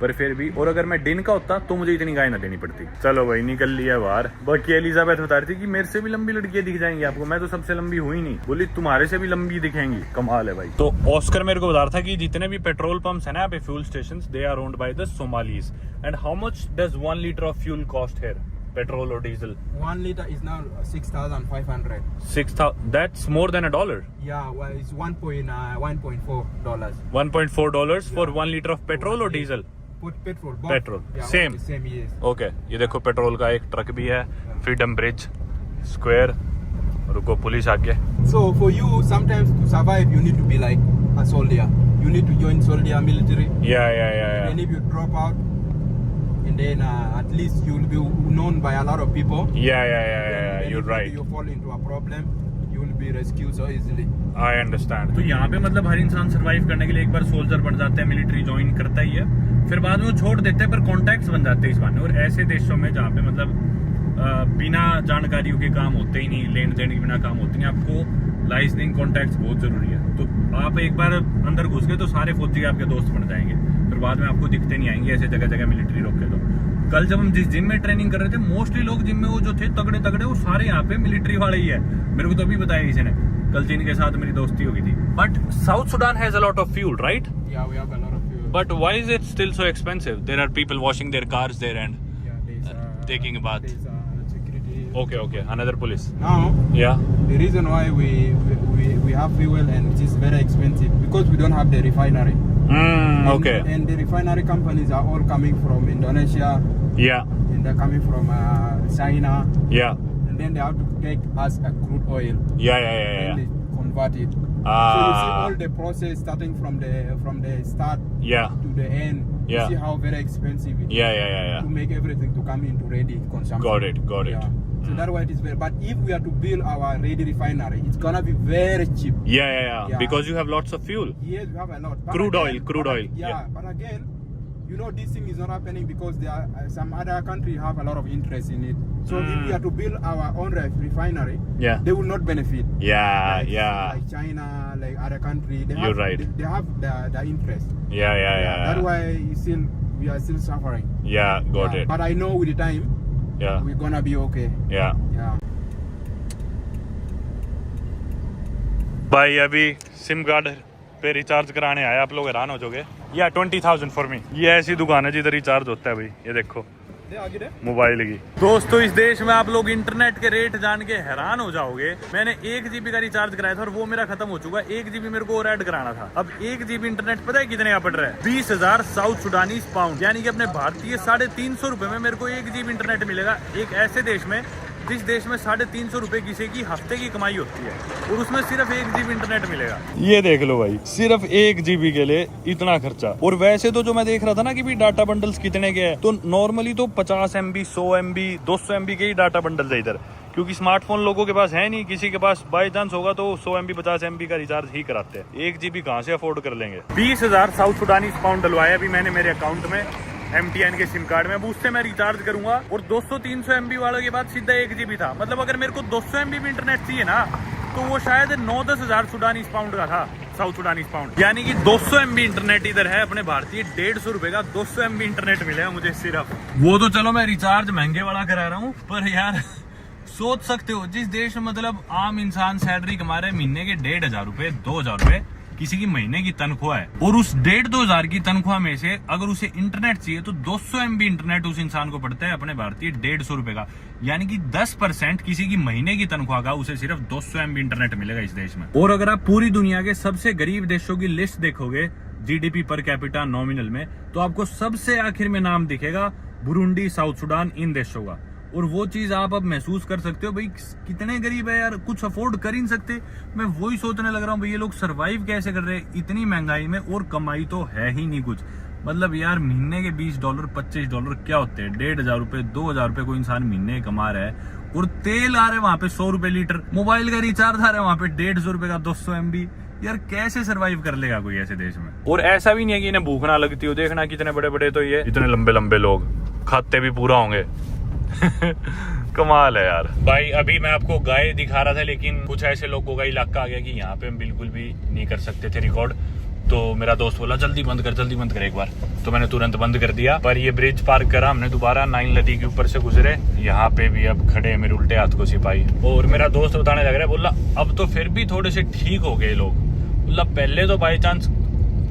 पर फिर भी. और अगर मैं डिन का होता तो मुझे इतनी गाय ना देनी पड़ती. चलो भाई निकल लिया बाहर. बाकी एलिजाबेथ बता रही थी कि मेरे से भी लंबी लड़कियां दिख जाएंगी आपको. मैं तो सबसे लंबी हुई नहीं. बोली तुम्हारे से भी लंबी दिखेंगी. कमाल है भाई. तो ऑस्कर मेरे को बता रहा था कि जितने भी पेट्रोल पंप्स है ना यहाँ पे, fuel stations, they are owned by the Somalis. And how much does 1 litre of fuel cost here? Petrol or diesel? 1 liter is now 6,500. 6,000. That's more than $1. Yeah, well, it's $1.4. $1.4 for 1 liter of petrol or diesel? Put petrol. Both. Petrol. Yeah, Same. Same, yes. Okay. ये देखो petrol का एक truck भी है. Freedom bridge square. रुको police आ गया. So for you, sometimes to survive, you need to be like a soldier. You need to join soldier military. Yeah. And if you drop out, and then at least you'll be known by a lot of people. Yeah. And You're if right. you fall into a problem, you will be rescued so easily. I understand. तो यहाँ पे मतलब हर इंसान survive करने के लिए एक बार soldier बन जाता है, मिलिट्री ज्वाइन करता ही है, फिर बाद में वो छोड़ देते हैं, पर कॉन्टैक्ट्स बन जाते हैं इस बारे में. और ऐसे देशों में जहाँ पे मतलब बिना जानकारियों के काम होते ही नहीं, लेन देन के बिना काम होते नहीं, आपको लाइजनिंग कॉन्टैक्ट्स बहुत जरूरी है. तो आप एक बार अंदर घुस गए तो सारे फौजी आपके दोस्त बन जाएंगे, फिर बाद में आपको दिखते नहीं आएंगे ऐसे जगह जगह मिलिट्री रोक के. तो कल जब हम जिस जिम में ट्रेनिंग कर रहे थे, मोस्टली लोग जिम में वो जो थे तगड़े तगड़े, वो सारे यहाँ पे मिलिट्री वाले ही है. मेरे को तो अभी बताया किसी ने, कल जिनके साथ मेरी दोस्ती हो गई थी. But south Sudan has a lot of fuel, right? Yeah, we have a lot of fuel. But why is it still so expensive? There are people washing their cars there and Yeah, there's taking a bath. There's security. Okay. Another police. Now, Yeah. the reason why we have fuel and it is very expensive because we don't have the refinery. Okay. And the refinery companies are all coming from Indonesia, Yeah. and they're coming from China, Yeah. and then they have to take us a crude oil Yeah. and they convert it. So you see all the process starting from the start Yeah. to the end. Yeah. You see how very expensive it is Yeah. to make everything to come into ready consumption. Got it. Yeah. So that's why it is very. But if we are to build our ready refinery, it's gonna be very cheap. Yeah. Yeah. Because you have lots of fuel. Yes, we have a lot. But Crude again- oil. Yeah, but again, you know, this thing is not happening because there are some other country have a lot of interest in it. So if we are to build our own refinery, Yeah. they will not benefit. Yeah. Like China, like other country, they You're have, right. They have the interest. Yeah. That's why we are still suffering. Yeah. Got Yeah, it. But I know with the time, Yeah. we're gonna be okay. Yeah. Yeah. भाई अभी SIM card पे recharge कराने आए, आप लोग हैरान हो जाओगे. या 20,000 फॉर मी. ये ऐसी दुकान है जिधर रिचार्ज होता है भाई. ये देखो मोबाइल की। दोस्तों इस देश में आप लोग इंटरनेट के रेट जान के हैरान हो जाओगे। मैंने 1 GB का रिचार्ज कराया था और वो मेरा खत्म हो चुका है। 1 GB मेरे को और ऐड कराना था। अब 1 GB इंटरनेट पता है कितने का पड़ रहा है? 20,000 साउथ सुडानीज पाउंड, यानी कि अपने भारतीय 350 रुपए में मेरे को 1 GB इंटरनेट मिलेगा। एक ऐसे देश में जिस देश में 350 रुपए किसी की हफ्ते की कमाई होती है और उसमें सिर्फ 1 GB इंटरनेट मिलेगा। ये देख लो भाई, सिर्फ 1 GB के लिए इतना खर्चा। और वैसे तो जो मैं देख रहा था ना कि भी डाटा बंडल्स कितने के हैं, तो नॉर्मली तो 50 MB 100 MB 200 MB के ही डाटा बंडल है इधर, क्योंकि स्मार्टफोन लोगों के पास है नहीं। किसी के पास बाई चांस होगा तो 100 MB 50 MB का रिचार्ज ही कराते हैं। 1 GB कहाँ से अफोर्ड कर लेंगे? 20,000 साउथ सुडानीज पाउंड डलवाया अभी मैंने मेरे अकाउंट में MTN के सिम कार्ड में। अब उससे मैं रिचार्ज करूंगा और 200-300 MB वालों के बाद सीधा 1 GB था। मतलब अगर मेरे को 200 MB भी इंटरनेट चाहिए ना तो वो शायद 9-10 हज़ार सुडानीज पाउंड का था, साउथ सुडानीज पाउंड। यानी कि 200 MB इंटरनेट इधर है अपने भारतीय 150 रुपए का 200 MB इंटरनेट मिलेगा मुझे सिर्फ। वो तो चलो मैं रिचार्ज महंगे वाला करा रहा हूँ, पर यार सोच सकते हो जिस देश में मतलब आम इंसान सैलरी कमा रहे महीने के 1,500 रुपए 2,000 रुपए किसी की महीने की तनख्वाह है, और उस 1,500-2 हज़ार की तनख्वाह में से अगर उसे इंटरनेट चाहिए तो 200 MB इंटरनेट उस इंसान को पड़ता है अपने भारतीय 150 रुपए का। यानी कि 10% किसी की महीने की तनख्वाह का उसे सिर्फ 200 MB इंटरनेट मिलेगा इस देश में। और अगर आप पूरी दुनिया के सबसे गरीब देशों की लिस्ट देखोगे GDP पर कैपिटा नॉमिनल में, तो आपको सबसे आखिर में नाम दिखेगा बुरुंडी, साउथ सुडान, इन देशों का। और वो चीज आप अब महसूस कर सकते हो भाई कितने गरीब है यार, कुछ अफोर्ड कर ही नहीं सकते। मैं वही सोचने लग रहा हूँ भाई ये लोग सरवाइव कैसे कर रहे हैं इतनी महंगाई में, और कमाई तो है ही नहीं कुछ। मतलब यार महीने के $20 $25 क्या होते हैं? 1,500 रुपए 2,000 रुपए कोई इंसान महीने कमा रहा है, और तेल आ रहा है वहां पे 100 रुपए लीटर, मोबाइल का रिचार्ज आ रहा है वहां पे 150 रुपए का 200 MB। यार कैसे सरवाइव कर लेगा कोई ऐसे देश में? और ऐसा भी नहीं है कि इन्हें भूख ना लगती हो। देखना कितने बड़े बड़े तो ये इतने लंबे लंबे लोग, खाते भी पूरा होंगे। कमाल है यार। भाई अभी मैं आपको गाय दिखा रहा था, लेकिन कुछ ऐसे लोगों का इलाका आ गया कि यहाँ पे हम बिल्कुल भी नहीं कर सकते थे रिकॉर्ड। तो मेरा दोस्त बोला जल्दी बंद कर एक बार, तो मैंने तुरंत बंद कर दिया। पर ये ब्रिज पार करा हमने दोबारा, नाइल नदी के ऊपर से गुजरे। यहाँ पे भी अब खड़े मेरे उल्टे हाथ को सिपाही, और मेरा दोस्त बताने लग रहा है, बोला अब तो फिर भी थोड़े से ठीक हो गए लोग। बोला पहले तो बाई चांस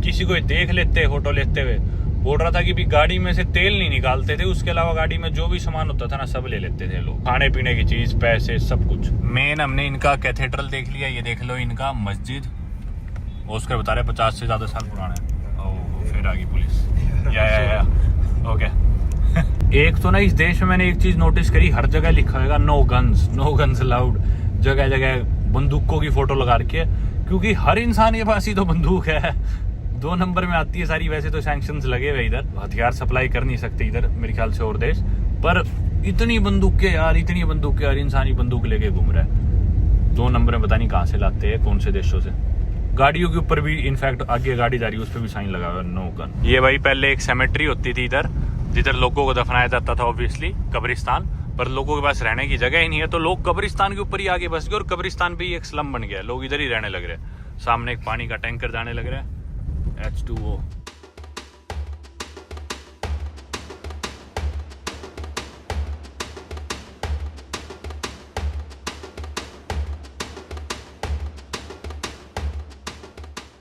किसी को देख लेते फोटो लेते हुए, बोल रहा था कि भी गाड़ी में से तेल नहीं निकालते थे, उसके अलावा गाड़ी में जो भी सामान होता था ना सब ले लेते थे लोग, खाने पीने की चीज, पैसे, सब कुछ। मेन हमने इनका कैथेड्रल देख लिया, ये देख लो इनका मस्जिद, ऑस्कर बता रहे 50 से ज्यादा साल पुराना है। ओह फिर आ गई पुलिस। या ओके। एक तो ना इस देश में मैंने एक चीज नोटिस करी, हर जगह लिखा होगा नो गन्स अलाउड, जगह जगह बंदूकों की फोटो लगा रखी है, क्योंकि हर इंसान के पास ही तो बंदूक है। 2 नंबर में आती है सारी। वैसे तो सैंक्शंस लगे हुए इधर, हथियार सप्लाई कर नहीं सकते इधर मेरे ख्याल से और देश, पर इतनी बंदूकें यार, इंसान ही बंदूक लेके घूम रहा है। 2 नंबर में पता नहीं कहाँ से लाते हैं, कौन से देशों से। गाड़ियों के ऊपर भी इनफैक्ट आगे गाड़ी जा रही है उस पर भी साइन लगा हुआ है नो गन। ये भाई पहले एक सेमेट्री होती थी इधर, जिधर लोगों को दफनाया जाता था, ऑब्वियसली कब्रिस्तान, पर लोगों के पास रहने की जगह ही नहीं है, तो लोग कब्रिस्तान के ऊपर ही आगे बस गए, और कब्रिस्तान भी एक स्लम बन गया, लोग इधर ही रहने लग रहे हैं। सामने एक पानी का टैंकर जाने लग रहा है, H2O।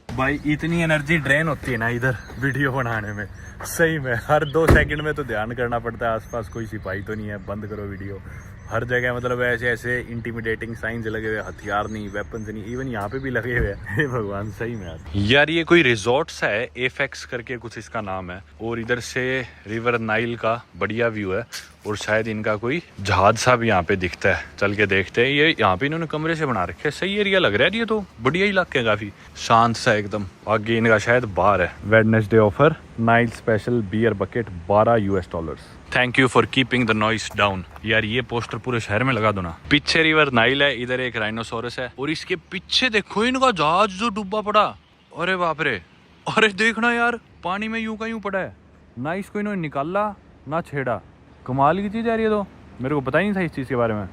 भाई इतनी एनर्जी ड्रेन होती है ना इधर वीडियो बनाने में, सही में हर 2 सेकंड में तो ध्यान करना पड़ता है आसपास कोई सिपाही तो नहीं है, बंद करो वीडियो। हर जगह मतलब ऐसे इंटिमिडेटिंग साइंस लगे हुए, हथियार नहीं, वेपन्स नहीं, इवन यहाँ पे भी लगे हुए हैं। हे भगवान सही में यार ये कोई रिजॉर्ट सा है, एफेक्स करके कुछ इसका नाम है, और इधर से रिवर नाइल का बढ़िया व्यू है, और शायद इनका कोई जहाज सा भी यहाँ पे दिखता है। चल के देखते हैं। ये यहाँ पे इन्होंने कमरे से बना रखे हैं, सही एरिया लग रहा है। ये तो बढ़िया इलाके है, काफी शांत सा एकदम। आगे इनका शायद बार है। Wednesday offer, Nile special beer bucket $12। Thank you for keeping the noise down. यार ये पोस्टर पूरे शहर में लगा दो ना। पीछे रिवर नाइल है, इधर एक राइनोसोरस है, और इसके पीछे देखो इनका जहाज जो डूबा पड़ा। अरे बाप रे, अरे देखना यार पानी में यूं का यूं पड़ा है ना, इसको इन्होंने निकाला ना छेड़ा। कमाल की चीज है ये तो, मेरे को पता ही नहीं था इस चीज के बारे में।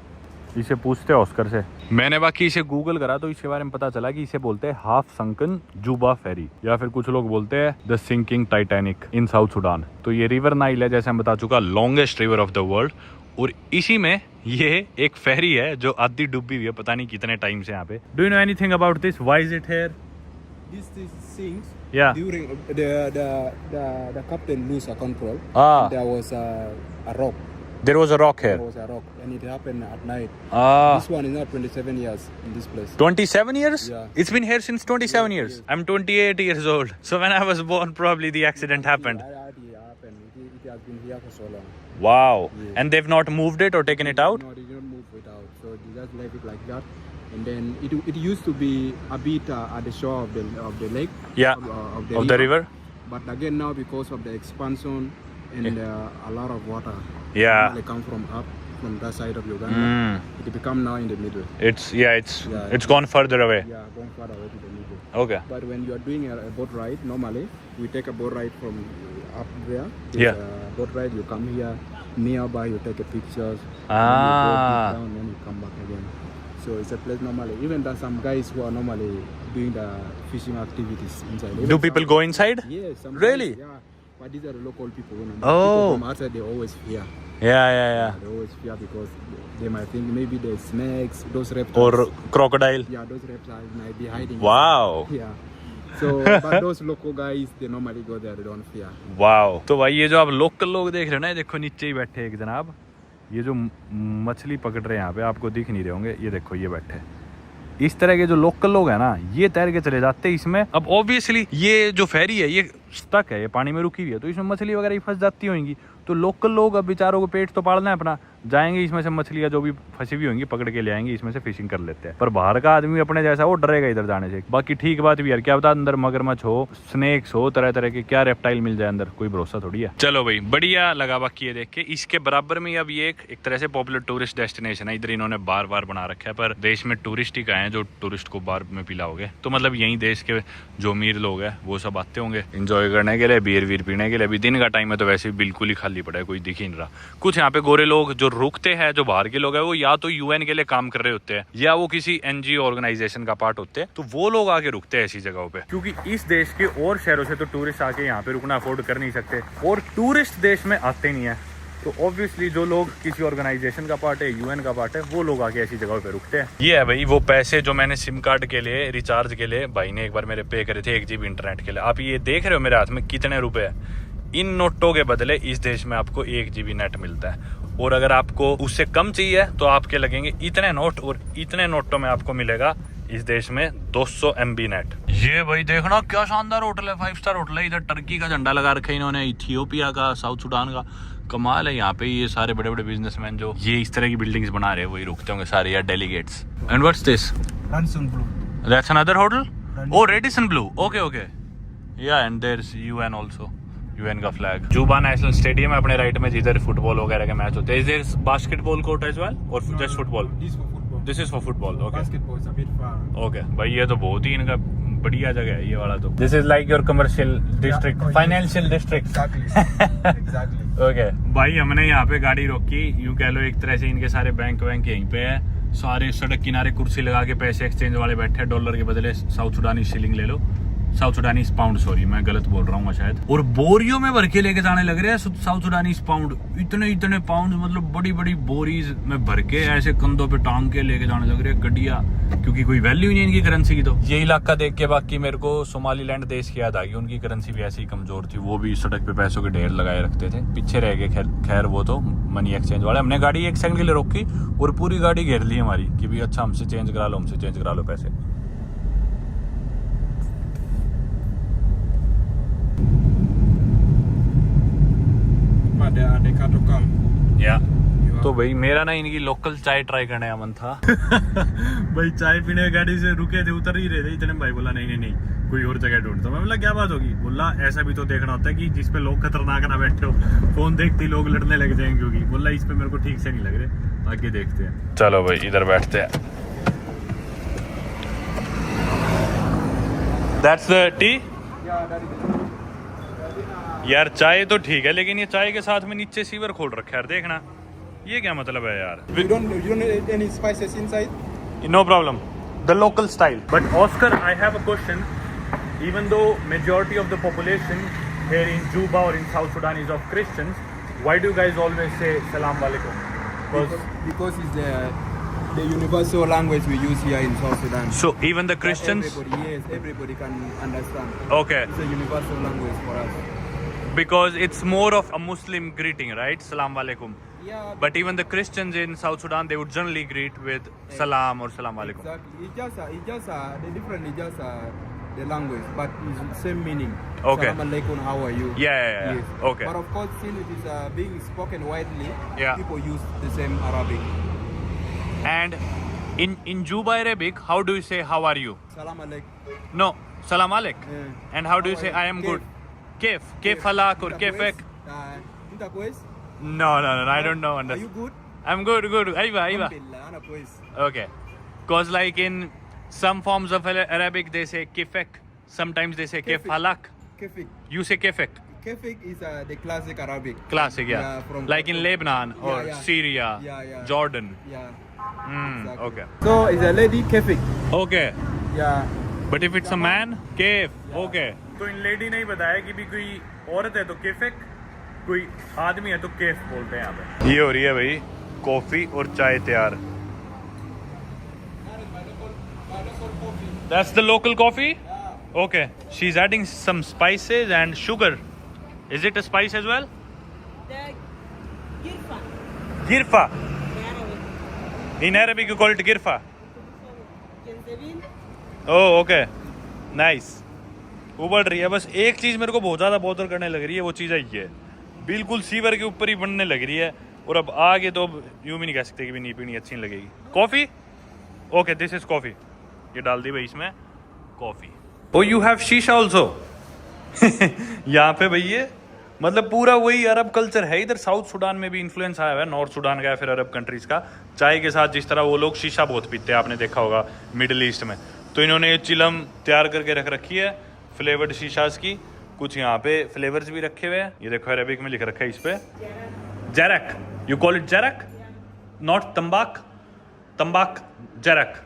इसे पूछते हैं ऑस्कर से। मैंने बाकी इसे गूगल करा तो इसके बारे में पता चला कि इसे बोलते हैं हाफ संकन जुबा फेरी, या फिर कुछ लोग बोलते हैं the sinking Titanic in South Sudan. तो ये रिवर नाइल है, जैसे हम बता चुका, longest river of the world, और इसी में ये एक फेरी है जो आधी डूबी हुई है, पता नहीं कितने टाइम से यहाँ पे। Do you know anything about this? Why is it here? These things Yeah. During the captain lose a control. Ah. There was a rock. There was a rock There here. was a rock, and it happened at night. Ah. This one is now 27 years in this place. 27 years? Yeah. It's been here since 27 years. yes. I'm 28 years old. So when I was born, probably the accident happened. It happened. It has been here for so long. Wow. Yes. And they've not moved it or taken it out? No, they didn't move it out. So they just left it like that. And then it used to be a bit at the shore of the lake. Yeah. Of the river? But again now because of the expansion and a lot of water. Yeah. They come from that side of Uganda. It become now in the middle. It's gone further away. Yeah, going further away to the middle. Okay. But when you are doing a boat ride, normally we take a boat ride from up there. Yeah. A boat ride, you come here nearby, you take a pictures. Ah. And you go deep down, then you come back again. So it's a place normally. Even there's some guys who are normally doing the fishing activities inside. Even Do people go inside? Yes. Some Really? Guys, yeah. But these are the local people. You know. Oh. People from outside, they always fear. Yeah. They always fear because they might think maybe there's snakes, those reptiles. Or crocodile. Yeah, those reptiles might be hiding. Wow. Yeah. So, but those local guys, they normally go there. They don't fear. Wow. तो भाई ये जो आप local लोग देख रहे हो ना, ये देखो नीचे ही बैठे एक जनाब, ये जो मछली पकड़ रहे हैं यहाँ पे, आपको दिख नहीं रहे होंगे, ये देखो ये बैठे। इस तरह के जो लोकल लोग हैं ना, ये तैर के चले जाते हैं इसमें। अब ऑब्वियसली ये जो फेरी है ये स्टक है, ये पानी में रुकी हुई है, तो इसमें मछली वगैरह ही फंस जाती होंगी। तो लोकल लोग अब बेचारों को पेट तो पालना है अपना, जाएंगे इसमें से मछलियाँ जो भी फंसी हुई होंगी पकड़ के ले आएंगे, इसमें से फिशिंग कर लेते हैं। पर बाहर का आदमी अपने जैसा वो डरेगा इधर जाने से। बाकी ठीक बात भी यार, क्या पता अंदर मगरमच्छ हो, स्नेक्स हो, तरह तरह के क्या रेप्टाइल मिल जाए अंदर, कोई भरोसा थोड़ी है। चलो भाई बढ़िया लगा बाकी ये देख के। इसके बराबर में अब ये एक तरह से पॉपुलर टूरिस्ट डेस्टिनेशन है, इधर इन्होंने बार बार बना रखा है, पर देश में टूरिस्ट ही का है जो टूरिस्ट को बार में पिलाओगे। तो मतलब यही देश के जो अमीर लोग हैं वो सब आते होंगे इंजॉय करने के लिए, बियर वीर पीने के लिए। अभी दिन का टाइम है तो वैसे भी बिल्कुल ही खाली पड़ा है, कोई दिख ही नहीं रहा। कुछ यहाँ पे गोरे लोग जो रुकते हैं, जो बाहर के लोग हैं, वो या तो यूएन के लिए काम कर रहे होते हैं या वो किसी एनजीओ ऑर्गेनाइजेशन का पार्ट होते हैं, तो वो लोग आके रुकते हैं ऐसी जगहों पे। क्योंकि इस देश के और शहरों से तो टूरिस्ट आके यहाँ पे रुकना अफोर्ड कर नहीं सकते, और टूरिस्ट देश में आते नहीं है, तो ऑब्वियसली जो लोग किसी ऑर्गेनाइजेशन का पार्ट है, यूएन का पार्ट है, वो लोग आके ऐसी जगहों पे रुकते हैं। ये है भाई वो पैसे जो मैंने सिम कार्ड के लिए, रिचार्ज के लिए भाई ने एक बार मेरे पे करे थे 1 GB इंटरनेट के लिए। आप ये देख रहे हो मेरे हाथ में कितने रुपए है। इन नोटों के बदले इस देश में आपको 1 GB नेट मिलता है, और अगर आपको उससे कम चाहिए तो आपके लगेंगे इतने नोट, और इतने नोटों में आपको मिलेगा इस देश में 200 MB नेट। ये भाई देखना क्या शानदार होटल है, 5 स्टार होटल है। इधर टर्की का झंडा लगा रखा है इन्होंने, इथियोपिया का, साउथ सुडान का। कमाल है। यहाँ पे ये सारे बड़े बड़े बिजनेसमैन जो ये इस तरह की बिल्डिंग्स बना रहे हैं वही रुकते होंगे सारे यार, delegates. And what's this? Radisson Blue. That's another hotel? Oh Radisson Blu, okay. Yeah and there is UN also, UN का फ्लैग। जुबा नेशनल स्टेडियम है अपने राइट में, जिधर फुटबॉल वगैरह के मैच होते हैं। Is there basketball court as well और just football? This for football. This is for football, okay. Basketball is a bit far. Okay भाई ये तो बहुत ही इनका बढ़िया जगह है ये वाला। तो this is like your commercial district, financial district. Exactly. Okay भाई हमने यहाँ पे गाड़ी रोकी, यूं कह लो एक तरह से इनके सारे बैंक यहीं पे है, सारे सड़क किनारे कुर्सी लगा के पैसे एक्सचेंज वाले बैठे हैं, डॉलर के बदले साउथ सुडानी शिलिंग ले लो, साउथ सुडानीज पाउंड, सॉरी मैं गलत बोल रहा हूँ शायद। और बोरियों में भर के लेके जाने लग रहे हैं साउथ सुडानीज पाउंड, इतने पाउंड, मतलब बड़ी बड़ी बोरीज में भर के ऐसे कंधों पे टांग के लेके जाने लग रहे हैं गड्डिया, क्योंकि कोई वैल्यू नहीं है इनकी करेंसी की। तो ये इलाका देख के बाकी मेरे को सोमालीलैंड देश की याद आ गई, उनकी करेंसी भी ऐसी ही कमजोर थी, वो भी सड़क पे पैसों के ढेर लगाए रखते थे, पीछे रह गए खैर वो तो मनी एक्सचेंज वाले। हमने गाड़ी 1 सेकंड के लिए रोकी और पूरी गाड़ी घेर ली हमारी कि भाई अच्छा हमसे चेंज करा लो पैसे। But they can't come. या तो भाई मेरा ना इनकी लोकल चाय ट्राई करने का मन था। भाई चाय पीने गाड़ी से रुके थे, उतर ही रहे थे, इतने भाई बोला नहीं कोई और जगह ढूंढता। मैं बोला क्या बात होगी? बोला ऐसा भी तो देखना होता है कि जिसपे लोग खतरनाक ना बैठे हो, फोन देखते ही लोग लड़ने लग जाएंगे, क्योंकि बोला इस पे मेरे को ठीक से नहीं लग रहे, आगे देखते हैं। चलो भाई इधर बैठते हैं। That's the T. यार चाय तो ठीक है, लेकिन ये चाय के साथ में नीचे सीवर खोल रखा है यार, देखना ये क्या मतलब है यार? You don't need any spices inside? No problem. The local style. But Oscar, I have a question. Even though majority of the population here in Juba or in South Sudan is of Christians, why do you guys always say Salam Alaikum? Because it's the universal language we use here in South Sudan. So even the Christians? Everybody can understand. Okay. It's a universal language for us. Because it's more of a Muslim greeting, right? Salam alaikum. Yeah. But even the Christians in South Sudan, they would generally greet with salam or salam alaikum. Exactly. It's just the difference is just the language, but it's the same meaning. Okay. Salam alaikum, how are you? Yeah. Yes. Okay. But of course, since it is being spoken widely, Yeah. people use the same Arabic. And in Juba Arabic, how do you say how are you? Salam alaikum. No, salam alaik. Yeah. And how do you say I am good? Kef halak or kefek? Inta pues? No, I don't know. Are you good? I'm good. Aiva. Alhamdulillah, ana pues. Okay. Because like in some forms of Arabic, they say kefek. Sometimes they say kef Kefik. halak. Kefik. You say kefek. Kefik is the classic Arabic. Classic, yeah. from Like in Lebanon or Yeah. Syria, Yeah. Jordan. Yeah. Mm, okay. So it's a lady Kefik. Okay. Yeah. But if it's a man, kef. Okay. तो इन lady ने ही बताया कि भी कोई औरत है तो केफेक, कोई आदमी है तो केफ बोलते हैं यहाँ पे। ये हो रही है भाई कॉफी और चाय तैयार। That's the local coffee? Okay. She's adding some spices and sugar. Is it a spice as well? The girfa. Girfa. in Arabic. In Arabic you call it girfa. Genzabil. Oh, okay. Nice. उबल रही है। बस एक चीज़ मेरे को बहुत ज़्यादा bother करने लग रही है, वो चीज़ है ये बिल्कुल सीवर के ऊपर ही बनने लग रही है। और अब आगे तो अब यूँ भी नहीं कह सकते कि भी नहीं पीनी, अच्छी नहीं लगेगी। Coffee? Okay, this is coffee. ये डाल दी भाई इसमें कॉफ़ी। ओ यू हैव शीशा ऑल्सो। यहाँ पे भाई ये मतलब पूरा वही अरब कल्चर है। इधर साउथ सुडान में भी इन्फ्लुएंस आया हुआ है, नॉर्थ सुडान का या फिर अरब कंट्रीज़ का। चाय के साथ जिस तरह वो लोग शीशा बहुत पीते हैं, आपने देखा होगा मिडिल ईस्ट में। तो इन्होंने ये चिलम तैयार करके रख रखी है, फ्लेवर्ड शीशास की। कुछ यहाँ पे फ्लेवर्स भी रखे हुए हैं। ये देखो अरेबिक में लिख रखा है इस पे जरक। यू कॉल इट जरक, नॉट तंबाक। तंबाक जरक।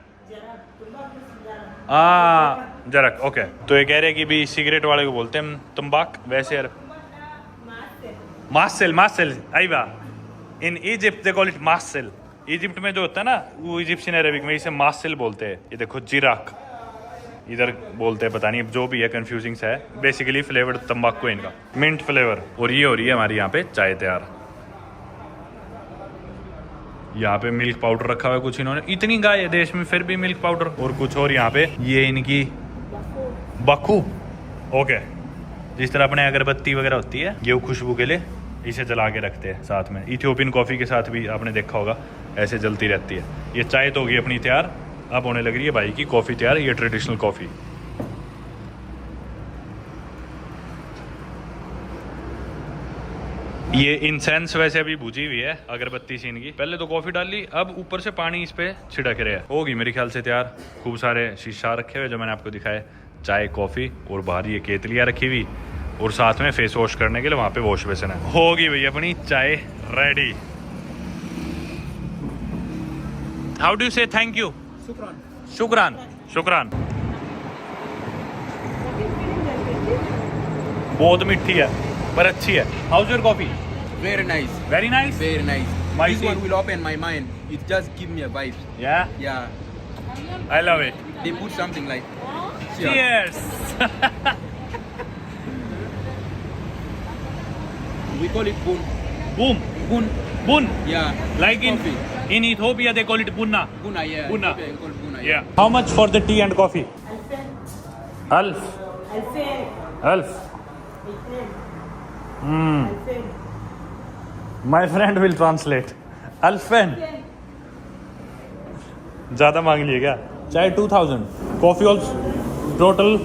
जरक। ओके। तो ये कह रहे हैं कि भी सिगरेट वाले को बोलते हैं हम तंबाक, वैसे मासेल। आईवा in Egypt they call it मासेल। इजिप्ट में जो होता है ना, वो इजिप्शियन अरेबिक में इसे मासेल बोलते हैं। ये देखो जिराक इधर बोलते हैं, पता नहीं जो भी है, कंफ्यूजिंग सा है। बेसिकली फ्लेवर्ड तंबाकू है इनका, मिंट फ्लेवर। और ये हो रही है हमारी यहाँ पे चाय तैयार। यहाँ पे मिल्क पाउडर रखा हुआ है कुछ इन्होंने। इतनी गाय है देश में फिर भी मिल्क पाउडर। और कुछ और यहाँ पे ये इनकी बखू। ओके। जिस तरह अपने अगरबत्ती वगैरह होती है, ये खुशबू के लिए इसे जला के रखते हैं साथ में। इथियोपियन कॉफ़ी के साथ भी आपने देखा होगा ऐसे जलती रहती है। ये चाय तो होगी अपनी तैयार, अब होने लग रही है भाई की कॉफ़ी तैयार। ये ट्रेडिशनल कॉफ़ी। ये इंसेंस वैसे अभी बुझी हुई है, अगरबत्ती सी इनकी। पहले तो कॉफ़ी डाल ली, अब ऊपर से पानी इस पे छिड़क रहे हैं। होगी मेरे ख्याल से तैयार। खूब सारे शीशा रखे हुए जो मैंने आपको दिखाए, चाय कॉफ़ी, और बाहर ये केतलियाँ रखी हुई, और साथ में फेस वॉश करने के लिए वहाँ पे वॉश बेसिन है। होगी भाई अपनी चाय रेडी। हाउ डू से थैंक यू? शुक्रान। बहुत मीठी है पर अच्छी है। House your coffee? Very nice. Very nice. Very nice. My This one tea. will open my mind. It just give me a vibe. Yeah, Yeah. I love it. They put something like. Cheers. We call it bun. Boom. Bun. Yeah. Like in Coffee. in Ethiopia they call it bunna. Buna, yeah. Buna. Okay, we call it buna. Yeah. How much for the tea and coffee? Alf. Alf. My friend will translate. Alfen. ज़्यादा मांग लिए क्या? चाय 2000, coffee also total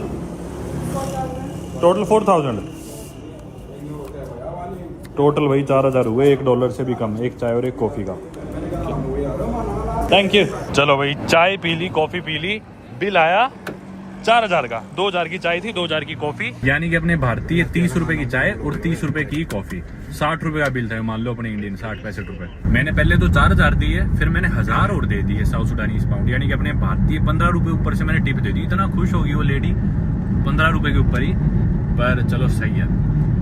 4000। Total वही 4000 हुए, $1 से भी कम, एक चाय और एक कॉफी का। Thank you. चलो भाई चाय पी ली, कॉफी पी ली, बिल आया 4000 का। 2000 की चाय थी, 2000 की कॉफी, यानी कि अपने भारतीय 30 रुपए की चाय और 30 रुपए की कॉफी। 60 रुपए का बिल था, मान लो अपने इंडियन 60-65 रुपए। मैंने पहले तो 4000 दिए, फिर मैंने 1000 और दे दिए साउथ सुडानीज पाउंड, यानी कि अपने भारतीय 15 रुपए ऊपर से मैंने टिप दे दी। इतना खुश होगी वो लेडी, 15 रुपए के ऊपर ही। पर चलो सही है।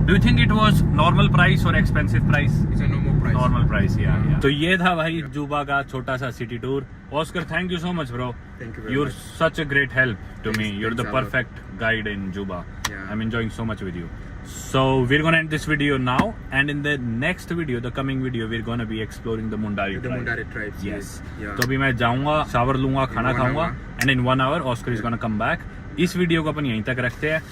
Do you think it was normal price और expensive price? It's a normal price. Normal price या तो ये था भाई जुबा का छोटा सा city tour. Oscar, thank you so much bro. Thank you very You're much. such a great help to me. You're the thanks a lot. perfect guide in Juba. Yeah. I'm enjoying so much with you. So we're gonna end this video now, and in the next video, the coming video, we're gonna be exploring the Mundari The tribe. Mundari tribes. Yes. Yeah. तो अभी मैं जाऊंगा, shower लूंगा, खाना 1 खाऊंगा, hour. and in 1 hour, Oscar is gonna come back. इस video को अपन यहीं तक रखते हैं.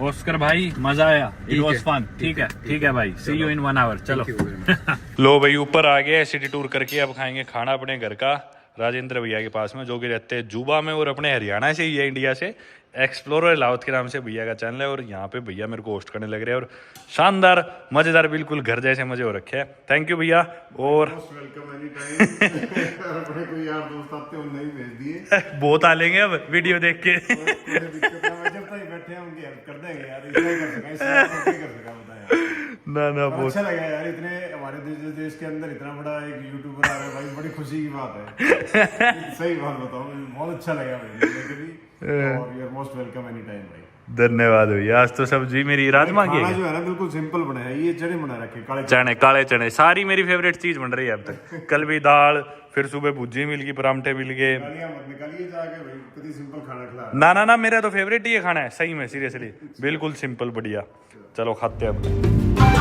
ऑस्कर भाई मजा आया. It ठीक was है, fun. ठीक है, ठीक है भाई. See you in 1 hour. चलो. Thank you very much. लो भाई ऊपर आ गए सिटी टूर करके. अब खाएंगे खाना अपने घर का राजेंद्र भैया के पास में, जो कि रहते हैं जुबा में और अपने हरियाणा से ही है, इंडिया से. एक्सप्लोरर लाउथ के नाम से भैया का चैनल है, और यहाँ पे भैया मेरे को होस्ट करने लग रहे हैं, और शानदार मजेदार बिल्कुल घर जैसे मजे हो रखे हैं. थैंक यू भैया. और वेलकम एनी टाइम. अपने कोई यार दोस्त आते हैं उन्हें भेज दिए. बहुत आ लेंगे अब वीडियो देख के. कोई दिक्कत ना, मैं जब तक बैठे हैं उनकी हेल्प कर देंगे यार. इतना ही कर सका, इससे ज्यादा नहीं कर सका बता यार. ना और अच्छा लगा यार, इतने हमारे देश के अंदर इतना बड़ा एक यूट्यूबर आ रहा है भाई, बड़ी खुशी की बात है. सही बात बताऊं, बहुत अच्छा लगा भाई मेरे को भी. और you are most welcome any time भाई. धन्यवाद भैया. आज तो सब्जी मेरी राजमा की खाना है. जो है ना बिल्कुल सिंपल बनाया है. ये चने बना रखे काले चने, काले चने, सारी मेरी फेवरेट चीज बन रही है अब तक. कल भी दाल, फिर सुबह भुजी मिल गई, परांठे मिल गए. गालियां मत निकालिए जाके भाई, कभी सिंपल खाना खिला. ना मेरा तो फेवरेट ही है खाना है, सही में सीरियसली बिल्कुल सिंपल बढ़िया. चलो खाते हैं अब.